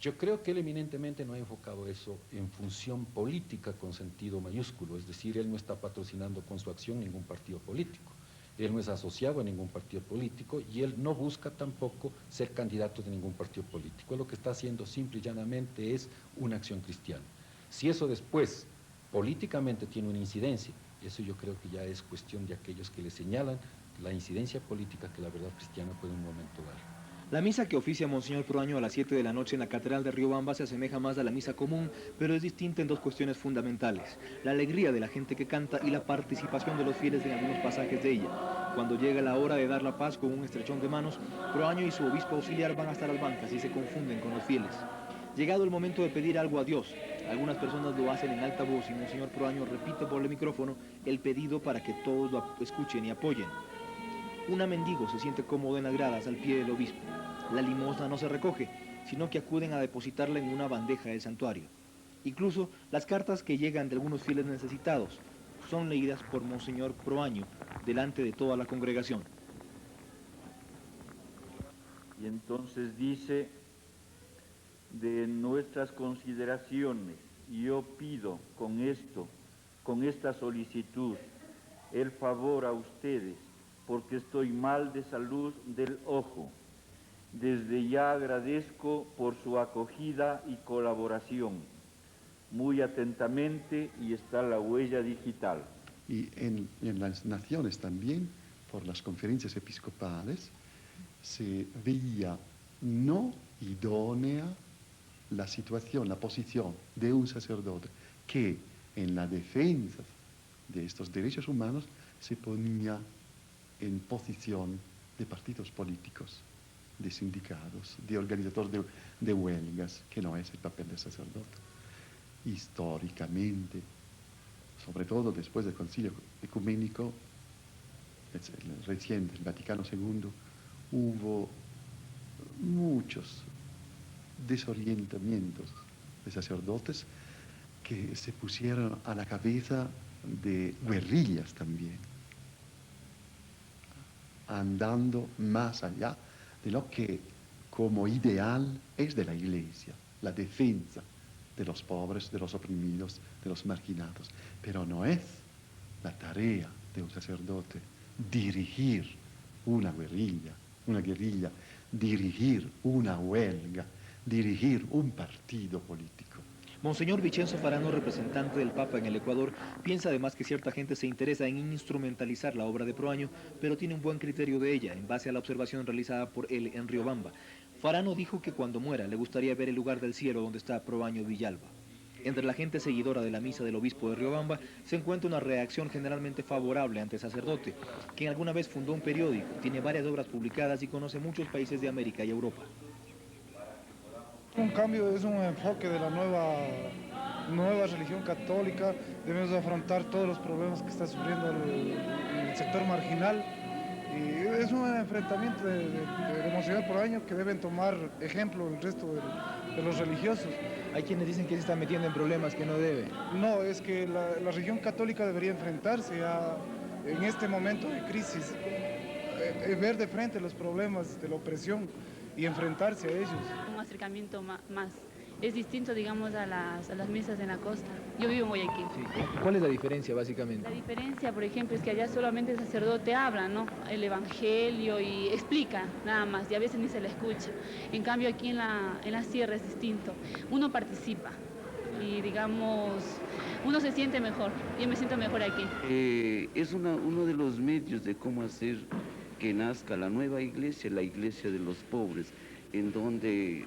Yo creo que él eminentemente no ha enfocado eso en función política con sentido mayúsculo, es decir, él no está patrocinando con su acción ningún partido político, él no es asociado a ningún partido político y él no busca tampoco ser candidato de ningún partido político. Él lo que está haciendo simple y llanamente es una acción cristiana. Si eso después políticamente tiene una incidencia, eso yo creo que ya es cuestión de aquellos que le señalan la incidencia política que la verdad cristiana puede en un momento dar. La misa que oficia Monseñor Proaño a las 7 de la noche en la Catedral de Riobamba se asemeja más a la misa común, pero es distinta en dos cuestiones fundamentales: la alegría de la gente que canta y la participación de los fieles en algunos pasajes de ella. Cuando llega la hora de dar la paz con un estrechón de manos, Proaño y su obispo auxiliar van hasta las bancas y se confunden con los fieles. Llegado el momento de pedir algo a Dios, algunas personas lo hacen en alta voz y Monseñor Proaño repite por el micrófono el pedido para que todos lo escuchen y apoyen. Una mendigo se siente cómoda en las gradas al pie del obispo. La limosna no se recoge, sino que acuden a depositarla en una bandeja del santuario. Incluso las cartas que llegan de algunos fieles necesitados son leídas por Monseñor Proaño delante de toda la congregación. Y entonces dice: de nuestras consideraciones, yo pido con esta solicitud, el favor a ustedes, porque estoy mal de salud del ojo. Desde ya agradezco por su acogida y colaboración. Muy atentamente, y está la huella digital. Y en las naciones también, por las conferencias episcopales, se veía no idónea la situación, la posición de un sacerdote que en la defensa de estos derechos humanos se ponía en posición de partidos políticos, de sindicatos, de organizadores de huelgas, que no es el papel del sacerdote. Históricamente, sobre todo después del Concilio Ecuménico, el reciente, el Vaticano II, hubo muchos desorientamientos de sacerdotes que se pusieron a la cabeza de guerrillas también, andando más allá de lo que como ideal es de la Iglesia, la defensa de los pobres, de los oprimidos, de los marginados. Pero no es la tarea de un sacerdote dirigir una guerrilla, dirigir una huelga, dirigir un partido político. Monseñor Vicenzo Farano, representante del Papa en el Ecuador, piensa además que cierta gente se interesa en instrumentalizar la obra de Proaño, pero tiene un buen criterio de ella, en base a la observación realizada por él en Riobamba. Farano dijo que cuando muera le gustaría ver el lugar del cielo donde está Proaño Villalba. Entre la gente seguidora de la misa del obispo de Riobamba se encuentra una reacción generalmente favorable ante el sacerdote, quien alguna vez fundó un periódico, tiene varias obras publicadas y conoce muchos países de América y Europa. Un cambio es un enfoque de la nueva religión católica. Debemos afrontar todos los problemas que está sufriendo el sector marginal. Y es un enfrentamiento de Monseñor Proaño que deben tomar ejemplo el resto de los religiosos. Hay quienes dicen que se está metiendo en problemas que no debe. No, es que la religión católica debería enfrentarse en este momento de crisis, ver de frente los problemas de la opresión y enfrentarse a ellos. Un acercamiento más. Es distinto, digamos, a las misas en la costa. Yo vivo en Guayaquil. Sí. ¿Cuál es la diferencia, básicamente? La diferencia, por ejemplo, es que allá solamente el sacerdote habla, ¿no? El evangelio y explica, nada más, y a veces ni se le escucha. En cambio, aquí en la sierra es distinto. Uno participa y, digamos, uno se siente mejor. Yo me siento mejor aquí. Es uno de los medios de cómo hacer que nazca la nueva iglesia, la iglesia de los pobres, en donde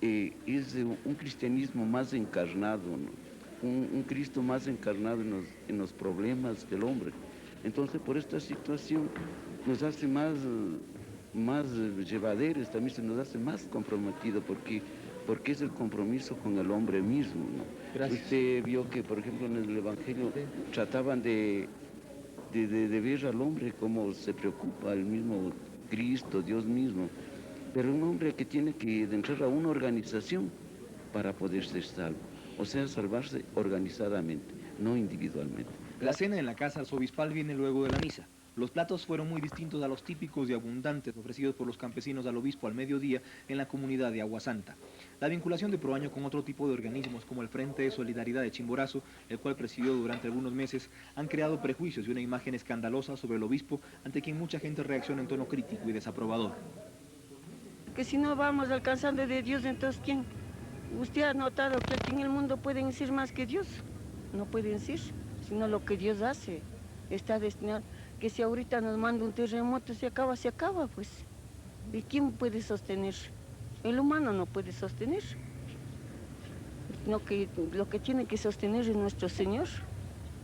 es un cristianismo más encarnado, ¿no? un Cristo más encarnado en los problemas del hombre. Entonces, por esta situación nos hace más llevaderos, también se nos hace más comprometido, porque es el compromiso con el hombre mismo, ¿no? Usted vio que, por ejemplo, en el Evangelio trataban de ver al hombre como se preocupa el mismo Cristo, Dios mismo, pero un hombre que tiene que entrar a una organización para poder ser salvo, o sea, salvarse organizadamente, no individualmente. La cena en la casa arzobispal viene luego de la misa. Los platos fueron muy distintos a los típicos y abundantes ofrecidos por los campesinos al obispo al mediodía en la comunidad de Aguasanta. La vinculación de Proaño con otro tipo de organismos como el Frente de Solidaridad de Chimborazo, el cual presidió durante algunos meses, han creado prejuicios y una imagen escandalosa sobre el obispo ante quien mucha gente reacciona en tono crítico y desaprobador. Que si no vamos alcanzando de Dios, entonces ¿quién? ¿Usted ha notado que aquí en el mundo pueden ser más que Dios? No pueden ser, sino lo que Dios hace. Está destinado, que si ahorita nos manda un terremoto, se acaba, pues. ¿Y quién puede sostener? El humano no puede sostener. Lo que tiene que sostener es nuestro Señor.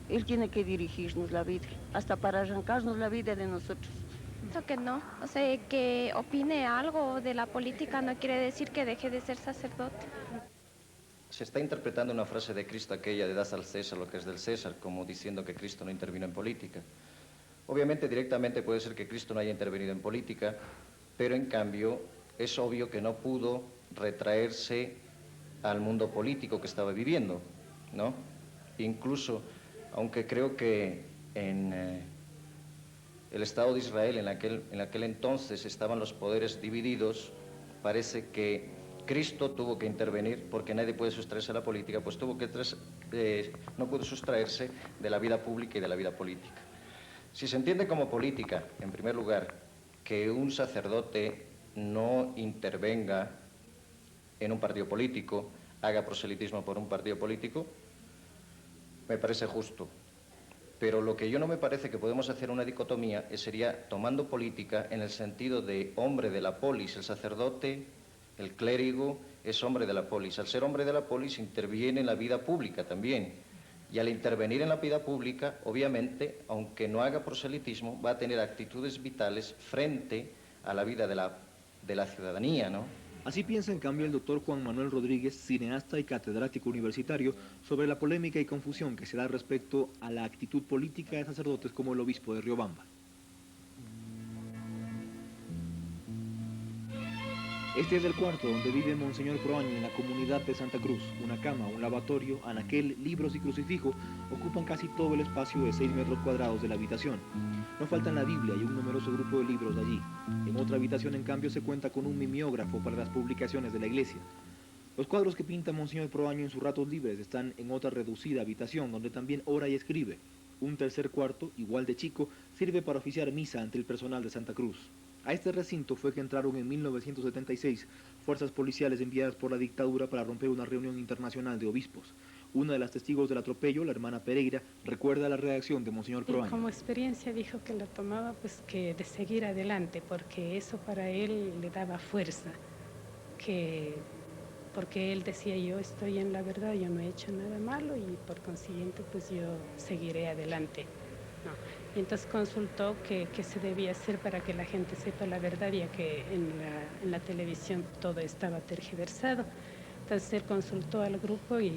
Él tiene que dirigirnos la vida, hasta para arrancarnos la vida de nosotros. Pienso que no, o sea, que opine algo de la política no quiere decir que deje de ser sacerdote. Se está interpretando una frase de Cristo, aquella de das al César lo que es del César, como diciendo que Cristo no intervino en política. Obviamente, directamente puede ser que Cristo no haya intervenido en política, pero en cambio es obvio que no pudo retraerse al mundo político que estaba viviendo, ¿no? Incluso, aunque creo que en el Estado de Israel, en aquel entonces estaban los poderes divididos, parece que Cristo tuvo que intervenir, porque nadie puede sustraerse a la política, pues no pudo sustraerse de la vida pública y de la vida política. Si se entiende como política, en primer lugar, que un sacerdote no intervenga en un partido político, haga proselitismo por un partido político, me parece justo. Pero lo que yo no me parece que podemos hacer una dicotomía sería tomando política en el sentido de hombre de la polis. El sacerdote, el clérigo, es hombre de la polis. Al ser hombre de la polis interviene en la vida pública también. Y al intervenir en la vida pública, obviamente, aunque no haga proselitismo, va a tener actitudes vitales frente a la vida de la ciudadanía, ¿no? Así piensa en cambio el doctor Juan Manuel Rodríguez, cineasta y catedrático universitario, sobre la polémica y confusión que se da respecto a la actitud política de sacerdotes como el obispo de Riobamba. Este es el cuarto donde vive Monseñor Proaño en la comunidad de Santa Cruz. Una cama, un lavatorio, anaquel, libros y crucifijo ocupan casi todo el espacio de 6 metros cuadrados de la habitación. No faltan la Biblia y un numeroso grupo de libros allí. En otra habitación, en cambio, se cuenta con un mimeógrafo para las publicaciones de la iglesia. Los cuadros que pinta Monseñor Proaño en sus ratos libres están en otra reducida habitación donde también ora y escribe. Un tercer cuarto, igual de chico, sirve para oficiar misa ante el personal de Santa Cruz. A este recinto fue que entraron en 1976 fuerzas policiales enviadas por la dictadura para romper una reunión internacional de obispos. Una de las testigos del atropello, la hermana Pereira, recuerda la reacción de Monseñor Proaño. Como experiencia dijo que lo tomaba pues que de seguir adelante, porque eso para él le daba fuerza, porque él decía yo estoy en la verdad, yo no he hecho nada malo y por consiguiente pues yo seguiré adelante, ¿no? Y entonces consultó qué se debía hacer para que la gente sepa la verdad, ya que en la televisión todo estaba tergiversado. Entonces él consultó al grupo y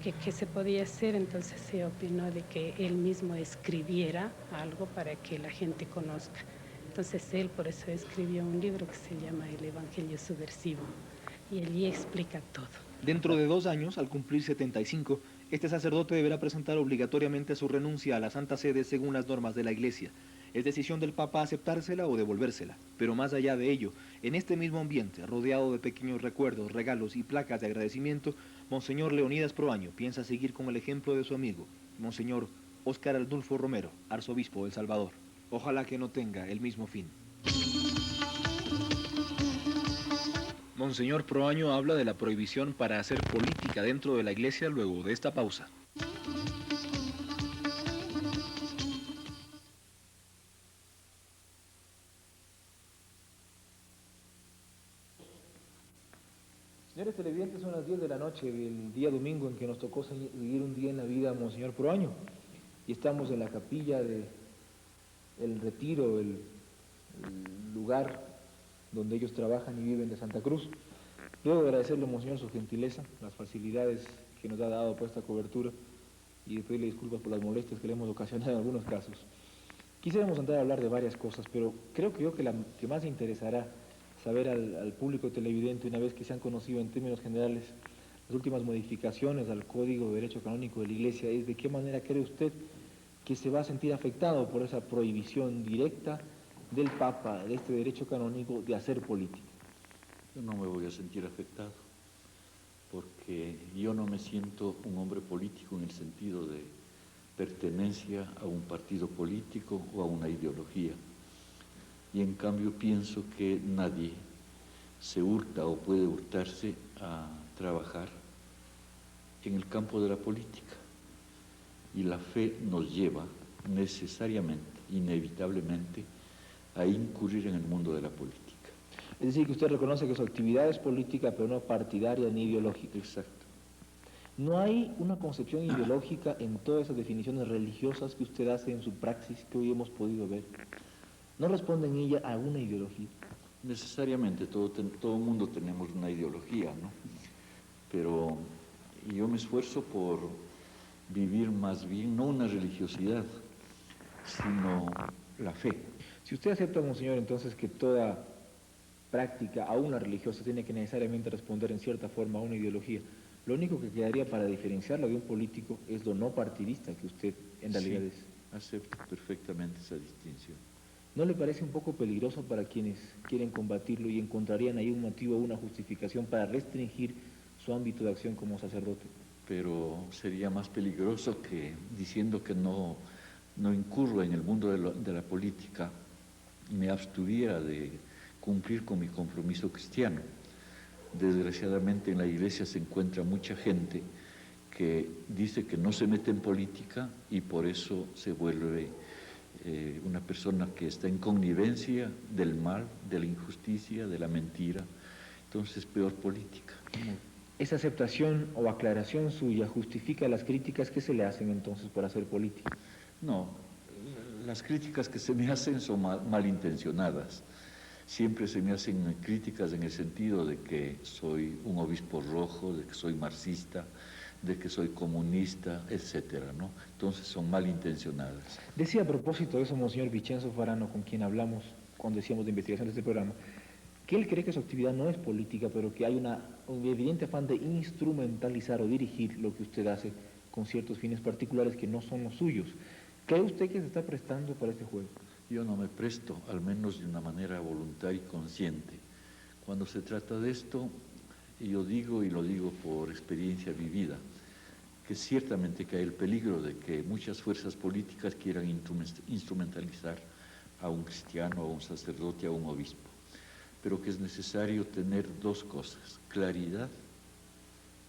qué se podía hacer, entonces se opinó de que él mismo escribiera algo para que la gente conozca. Entonces él por eso escribió un libro que se llama El Evangelio Subversivo y allí explica todo. Dentro de 2 años, al cumplir 75, este sacerdote deberá presentar obligatoriamente su renuncia a la Santa Sede según las normas de la Iglesia. Es decisión del Papa aceptársela o devolvérsela. Pero más allá de ello, en este mismo ambiente, rodeado de pequeños recuerdos, regalos y placas de agradecimiento, Monseñor Leonidas Proaño piensa seguir con el ejemplo de su amigo, Monseñor Óscar Arnulfo Romero, arzobispo de El Salvador. Ojalá que no tenga el mismo fin. Monseñor Proaño habla de la prohibición para hacer política dentro de la iglesia luego de esta pausa. Señores televidentes, son las 10 de la noche del día domingo en que nos tocó seguir un día en la vida a Monseñor Proaño. Y estamos en la capilla del Retiro, el lugar donde ellos trabajan y viven de Santa Cruz. Luego de agradecerle, Monseñor, su gentileza, las facilidades que nos ha dado por esta cobertura y de pedirle disculpas por las molestias que le hemos ocasionado en algunos casos. Quisiéramos entrar a hablar de varias cosas, pero creo que la que más interesará saber al público televidente, una vez que se han conocido en términos generales las últimas modificaciones al Código de Derecho Canónico de la Iglesia, es de qué manera cree usted que se va a sentir afectado por esa prohibición directa del Papa, de este derecho canónico de hacer política? Yo no me voy a sentir afectado, porque yo no me siento un hombre político en el sentido de pertenencia a un partido político o a una ideología. Y en cambio pienso que nadie se hurta o puede hurtarse a trabajar en el campo de la política. Y la fe nos lleva necesariamente, inevitablemente, a incurrir en el mundo de la política. Es decir, que usted reconoce que su actividad es política, pero no partidaria ni ideológica. Exacto. ¿No hay una concepción ideológica en todas esas definiciones religiosas que usted hace en su praxis que hoy hemos podido ver? ¿No responde en ella a una ideología? Necesariamente, todo mundo tenemos una ideología, ¿no? Pero yo me esfuerzo por vivir más bien, no una religiosidad, sino la fe. Si usted acepta, monseñor, entonces que toda práctica, aún la religiosa, tiene que necesariamente responder en cierta forma a una ideología, lo único que quedaría para diferenciarlo de un político es lo no partidista que usted en realidad es. Acepto perfectamente esa distinción. ¿No le parece un poco peligroso para quienes quieren combatirlo y encontrarían ahí un motivo o una justificación para restringir su ámbito de acción como sacerdote? Pero sería más peligroso que diciendo que no incurro en el mundo de la política, me abstuviera de cumplir con mi compromiso cristiano. Desgraciadamente en la iglesia se encuentra mucha gente que dice que no se mete en política y por eso se vuelve una persona que está en connivencia del mal, de la injusticia, de la mentira. Entonces, peor política. ¿Esa aceptación o aclaración suya justifica las críticas que se le hacen entonces por hacer política? No, las críticas que se me hacen son malintencionadas. Siempre se me hacen críticas en el sentido de que soy un obispo rojo, de que soy marxista, de que soy comunista, etcétera, ¿no? Entonces son malintencionadas. Decía a propósito de eso, monseñor Vicenzo Farano, con quien hablamos cuando decíamos de investigación de este programa, que él cree que su actividad no es política, pero que hay un evidente afán de instrumentalizar o dirigir lo que usted hace con ciertos fines particulares que no son los suyos. ¿Cree usted que se está prestando para este juego? Yo no me presto, al menos de una manera voluntaria y consciente. Cuando se trata de esto, yo digo, y lo digo por experiencia vivida, que ciertamente que hay el peligro de que muchas fuerzas políticas quieran instrumentalizar a un cristiano, a un sacerdote, a un obispo, pero que es necesario tener dos cosas, claridad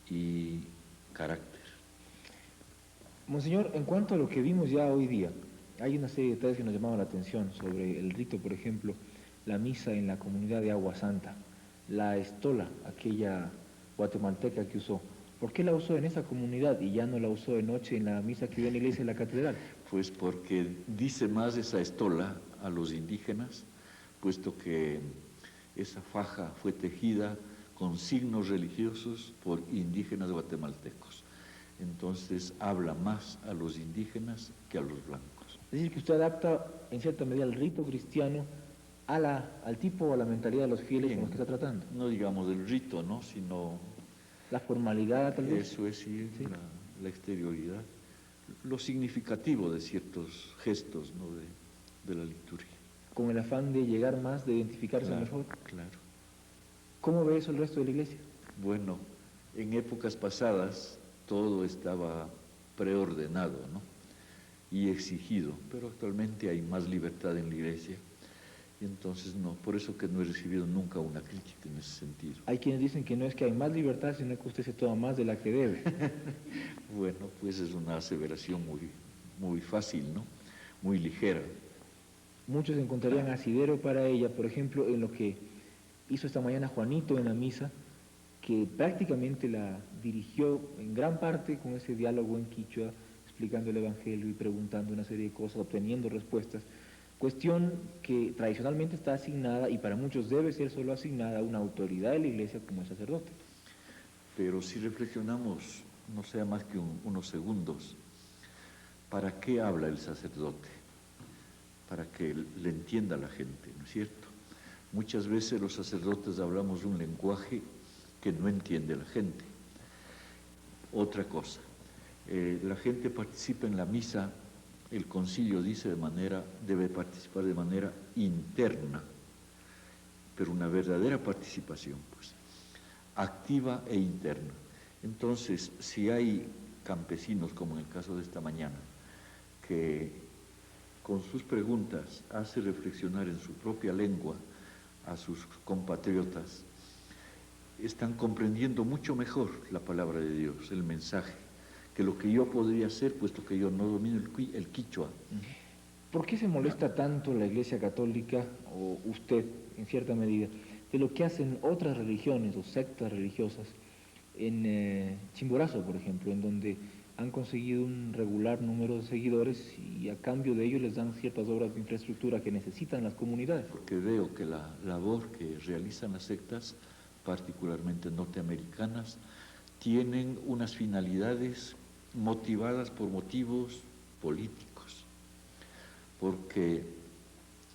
y carácter. Monseñor, en cuanto a lo que vimos ya hoy día, hay una serie de detalles que nos llamaban la atención sobre el rito, por ejemplo, la misa en la comunidad de Agua Santa, la estola, aquella guatemalteca que usó. ¿Por qué la usó en esa comunidad y ya no la usó de noche en la misa que dio en la iglesia de la catedral? Pues porque dice más esa estola a los indígenas, puesto que esa faja fue tejida con signos religiosos por indígenas guatemaltecos. Entonces habla más a los indígenas que a los blancos. Es decir, que usted adapta en cierta medida el rito cristiano al tipo o a la mentalidad de los fieles con los que está tratando. No digamos el rito, ¿no? Sino la formalidad, tal vez. Eso es, sí. La exterioridad, lo significativo de ciertos gestos, ¿no? de la liturgia. Con el afán de llegar más, de identificarse mejor. Claro. ¿Cómo ve eso el resto de la iglesia? Bueno, en épocas pasadas todo estaba preordenado, ¿no? Y exigido, pero actualmente hay más libertad en la iglesia. Y entonces no, por eso que no he recibido nunca una crítica en ese sentido. Hay quienes dicen que no es que hay más libertad, sino que usted se toma más de la que debe. Bueno, pues es una aseveración muy fácil, ¿no? Muy ligera. Muchos encontrarían asidero para ella, por ejemplo, en lo que hizo esta mañana Juanito en la misa, que prácticamente la dirigió en gran parte con ese diálogo en quichua, explicando el Evangelio y preguntando una serie de cosas, obteniendo respuestas. Cuestión que tradicionalmente está asignada, y para muchos debe ser solo asignada, a una autoridad de la iglesia como el sacerdote. Pero si reflexionamos, no sea más que unos segundos, ¿para qué habla el sacerdote? Para que le entienda la gente, ¿no es cierto? Muchas veces los sacerdotes hablamos un lenguaje que no entiende la gente. Otra cosa, la gente participa en la misa el concilio dice debe participar de manera interna, pero una verdadera participación, pues, activa e interna. Entonces, si hay campesinos, como en el caso de esta mañana, que con sus preguntas hace reflexionar en su propia lengua a sus compatriotas, están comprendiendo mucho mejor la palabra de Dios, el mensaje, que lo que yo podría hacer, puesto que yo no domino el quichua. ¿Por qué se molesta tanto la Iglesia Católica, o usted, en cierta medida, de lo que hacen otras religiones o sectas religiosas en Chimborazo, por ejemplo, en donde han conseguido un regular número de seguidores y a cambio de ello les dan ciertas obras de infraestructura que necesitan las comunidades? Porque veo que la labor que realizan las sectas, particularmente norteamericanas, tienen unas finalidades motivadas por motivos políticos. Porque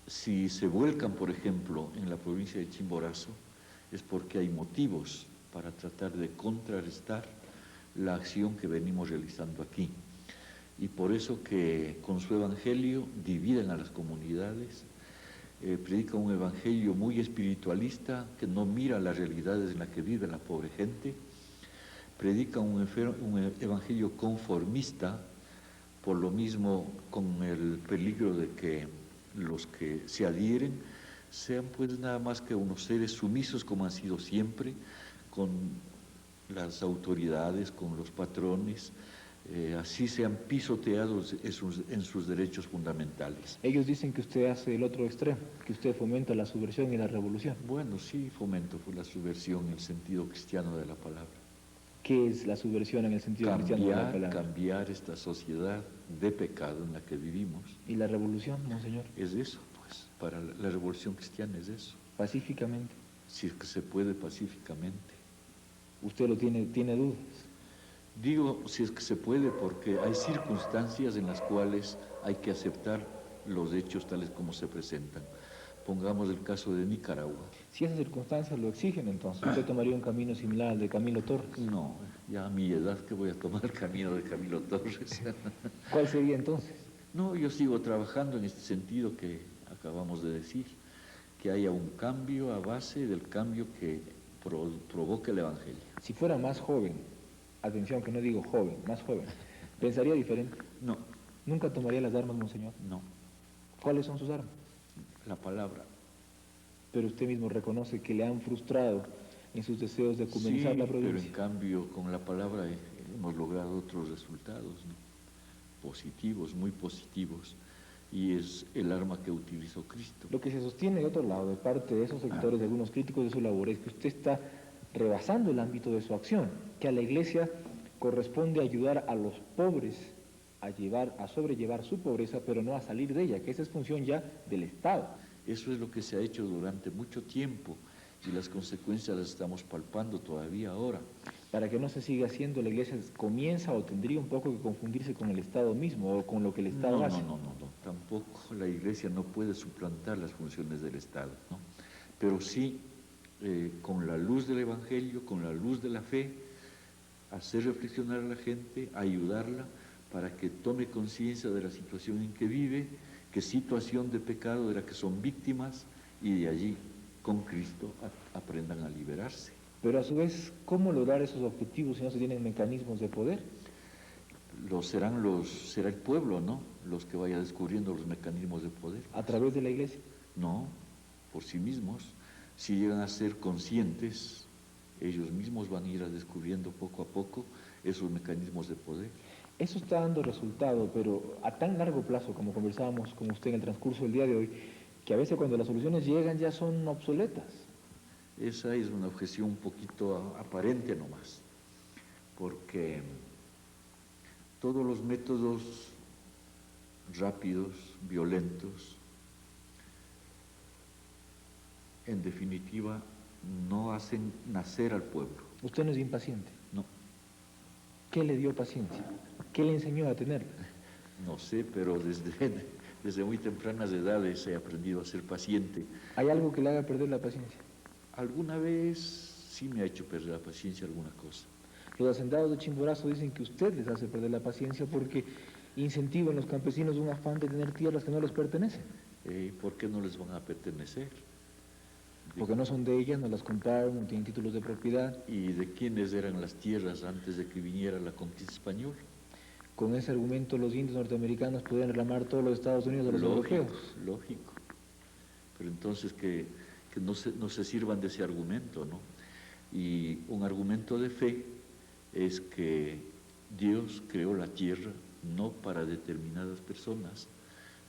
si se vuelcan, por ejemplo, en la provincia de Chimborazo, es porque hay motivos para tratar de contrarrestar la acción que venimos realizando aquí. Y por eso que con su evangelio dividen a las comunidades, predica un evangelio muy espiritualista que no mira las realidades en las que vive la pobre gente, predica un evangelio conformista, por lo mismo con el peligro de que los que se adhieren sean pues nada más que unos seres sumisos como han sido siempre, con las autoridades, con los patrones, así sean pisoteados en sus derechos fundamentales. Ellos dicen que usted hace el otro extremo, que usted fomenta la subversión y la revolución. Bueno, sí, fomento la subversión en el sentido cristiano de la palabra. ¿Qué es la subversión en el sentido cristiano de la palabra? Cambiar esta sociedad de pecado en la que vivimos. ¿Y la revolución, monseñor? Es eso, pues, para la revolución cristiana es eso. ¿Pacíficamente? Si es que se puede pacíficamente. ¿Usted lo tiene dudas? Digo, si es que se puede, porque hay circunstancias en las cuales hay que aceptar los hechos tales como se presentan. Pongamos el caso de Nicaragua. Si esas circunstancias lo exigen, entonces, ¿usted tomaría un camino similar al de Camilo Torres? No, ya a mi edad que voy a tomar el camino de Camilo Torres. ¿Cuál sería entonces? No, yo sigo trabajando en este sentido que acabamos de decir, que haya un cambio a base del cambio que provoca el Evangelio. Si fuera más joven, atención que no digo joven, más joven, ¿pensaría diferente? No. ¿Nunca tomaría las armas, monseñor? No. ¿Cuáles son sus armas? La palabra. Pero usted mismo reconoce que le han frustrado en sus deseos de comenzar la provincia. Pero en cambio con la palabra hemos logrado otros resultados, ¿no? Positivos, muy positivos, y es el arma que utilizó Cristo. Lo que se sostiene de otro lado, de parte de esos sectores, de algunos críticos de su labor, es que usted está rebasando el ámbito de su acción, que a la Iglesia corresponde ayudar a los pobres a sobrellevar su pobreza, pero no a salir de ella, que esa es función ya del Estado. Eso es lo que se ha hecho durante mucho tiempo y las consecuencias las estamos palpando todavía ahora. Para que no se siga haciendo, la Iglesia comienza o tendría un poco que confundirse con el Estado mismo o con lo que el Estado hace. No, tampoco la Iglesia no puede suplantar las funciones del Estado, ¿no? Pero sí, con la luz del Evangelio, con la luz de la fe, hacer reflexionar a la gente, ayudarla para que tome conciencia de la situación en que vive, qué situación de pecado de la que son víctimas, y de allí, con Cristo, aprendan a liberarse. Pero a su vez, ¿cómo lograr esos objetivos si no se tienen mecanismos de poder? Será el pueblo, ¿no?, los que vaya descubriendo los mecanismos de poder. ¿A través de la Iglesia? No, por sí mismos. Si llegan a ser conscientes, ellos mismos van a ir descubriendo poco a poco esos mecanismos de poder. Eso está dando resultado, pero a tan largo plazo, como conversábamos con usted en el transcurso del día de hoy, que a veces cuando las soluciones llegan ya son obsoletas. Esa es una objeción un poquito aparente nomás, porque todos los métodos rápidos, violentos, en definitiva, no hacen nacer al pueblo. ¿Usted no es impaciente? No. ¿Qué le dio paciencia? ¿Qué le enseñó a tenerla? No sé, pero desde muy tempranas edades he aprendido a ser paciente. ¿Hay algo que le haga perder la paciencia? Alguna vez sí me ha hecho perder la paciencia alguna cosa. Los hacendados de Chimborazo dicen que usted les hace perder la paciencia porque incentiva en los campesinos un afán de tener tierras que no les pertenecen. ¿Por qué no les van a pertenecer? Porque no son de ellas, no las compraron, no tienen títulos de propiedad. ¿Y de quiénes eran las tierras antes de que viniera la conquista española? Con ese argumento los indios norteamericanos podían reclamar todos los Estados Unidos de los europeos. Lógico. Pero entonces que no se sirvan de ese argumento, ¿no? Y un argumento de fe es que Dios creó la tierra no para determinadas personas,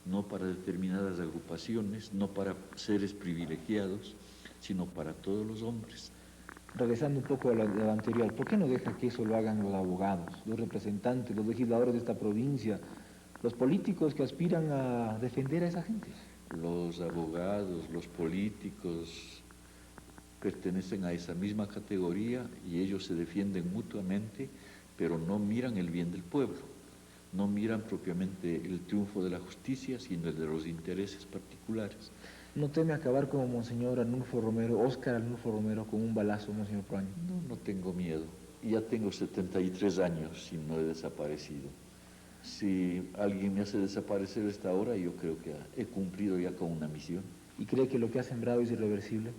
no para determinadas agrupaciones, no para seres privilegiados, sino para todos los hombres. Regresando un poco a lo anterior, ¿por qué no deja que eso lo hagan los abogados, los representantes, los legisladores de esta provincia, los políticos que aspiran a defender a esa gente? Los abogados, los políticos pertenecen a esa misma categoría y ellos se defienden mutuamente, pero no miran el bien del pueblo, no miran propiamente el triunfo de la justicia, sino el de los intereses particulares. ¿No teme acabar como Monseñor Arnulfo Romero, Óscar Arnulfo Romero, con un balazo, Monseñor Proaño? No tengo miedo. Ya tengo 73 años y no he desaparecido. Si alguien me hace desaparecer a esta hora, yo creo que he cumplido ya con una misión. ¿Y cree que lo que ha sembrado es irreversible?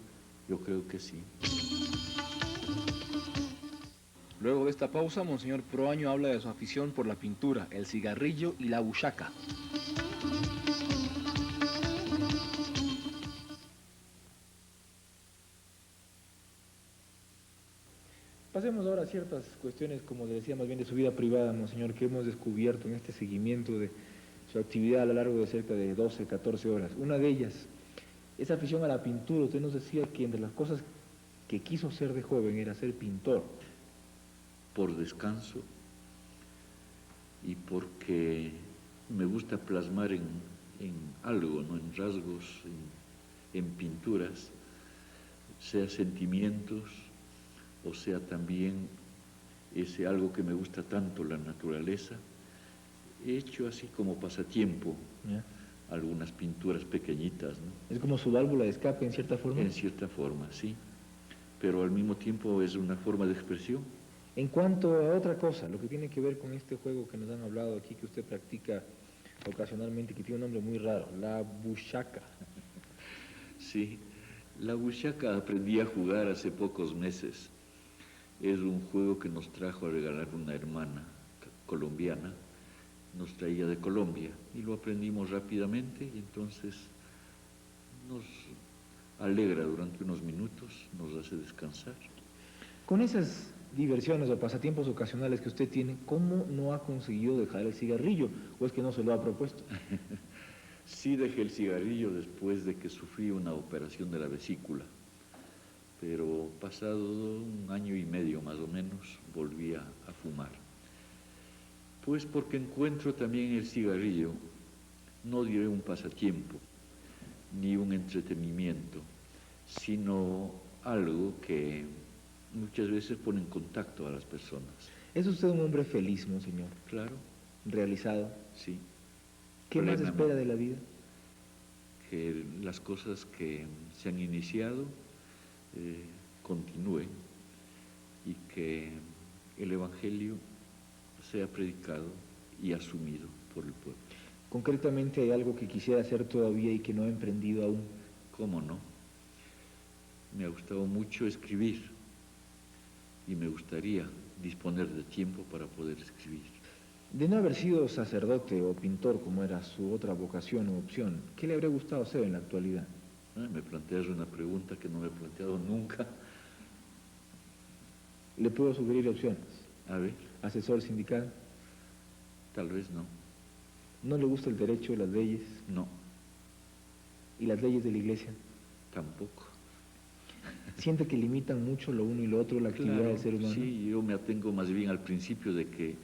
Yo creo que sí. Luego de esta pausa, Monseñor Proaño habla de su afición por la pintura, el cigarrillo y la buchaca. Pasemos ahora a ciertas cuestiones, como le decía, más bien de su vida privada, Monseñor, que hemos descubierto en este seguimiento de su actividad a lo largo de cerca de 12, 14 horas. Una de ellas, esa afición a la pintura. Usted nos decía que entre las cosas que quiso ser de joven era ser pintor. Por descanso y porque me gusta plasmar en algo, ¿no? En rasgos, en pinturas, sea sentimientos, o sea también ese algo que me gusta tanto, la naturaleza. He hecho así como pasatiempo algunas pinturas pequeñitas, ¿no? ¿Es como su válvula de escape en cierta forma? En cierta forma, sí, pero al mismo tiempo es una forma de expresión. En cuanto a otra cosa, lo que tiene que ver con este juego que nos han hablado aquí, que usted practica ocasionalmente, que tiene un nombre muy raro, la buchaca. Sí, la buchaca aprendí a jugar hace pocos meses. Es un juego que nos trajo a regalar una hermana colombiana, nos traía de Colombia y lo aprendimos rápidamente y entonces nos alegra durante unos minutos, nos hace descansar. Con esas diversiones o pasatiempos ocasionales que usted tiene, ¿cómo no ha conseguido dejar el cigarrillo? ¿O es que no se lo ha propuesto? Sí dejé el cigarrillo después de que sufrí una operación de la vesícula, pero pasado un año y medio más o menos volví a fumar. Pues porque encuentro también el cigarrillo, no diré un pasatiempo, ni un entretenimiento, sino algo que muchas veces pone en contacto a las personas. ¿Es usted un hombre feliz, Monseñor? Claro. ¿Realizado? Sí. ¿Qué más espera de la vida? Que las cosas que se han iniciado continúen y que el Evangelio sea predicado y asumido por el pueblo. Concretamente, ¿hay algo que quisiera hacer todavía y que no ha emprendido aún? ¿Cómo no? Me ha gustado mucho escribir y me gustaría disponer de tiempo para poder escribir. De no haber sido sacerdote o pintor, como era su otra vocación o opción, ¿qué le habría gustado hacer en la actualidad? Me planteas una pregunta que no me he planteado nunca. ¿Le puedo sugerir opciones? A ver. ¿Asesor sindical? Tal vez no. ¿No le gusta el derecho, las leyes? No. ¿Y las leyes de la iglesia? Tampoco. ¿Siente que limitan mucho lo uno y lo otro la actividad del ser humano? Sí, yo me atengo más bien al principio de que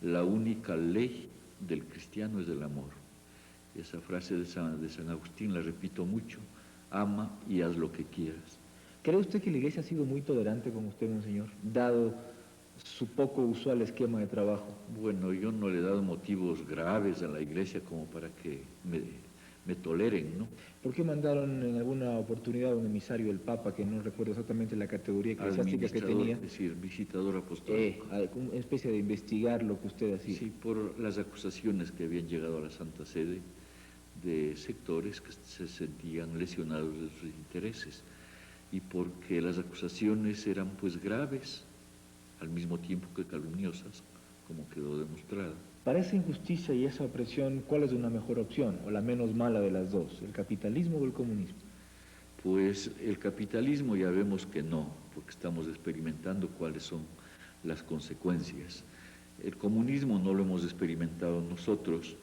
la única ley del cristiano es el amor. Esa frase de San Agustín la repito mucho: ama y haz lo que quieras. ¿Cree usted que la iglesia ha sido muy tolerante con usted, Monseñor, dado su poco usual esquema de trabajo? Bueno, yo no le he dado motivos graves a la iglesia como para que me toleren, ¿no? ¿Por qué mandaron en alguna oportunidad a un emisario del Papa, que no recuerdo exactamente la categoría eclesiástica que tenía? Es decir, visitador apostólico. Una especie de investigar lo que usted hacía. Sí, por las acusaciones que habían llegado a la Santa Sede de sectores que se sentían lesionados de sus intereses y porque las acusaciones eran pues graves al mismo tiempo que calumniosas, como quedó demostrado. Para esa injusticia y esa opresión, ¿cuál es una mejor opción o la menos mala de las dos, el capitalismo o el comunismo? Pues el capitalismo ya vemos que no, porque estamos experimentando cuáles son las consecuencias. El comunismo no lo hemos experimentado nosotros,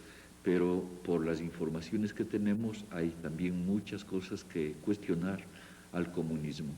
pero por las informaciones que tenemos hay también muchas cosas que cuestionar al comunismo.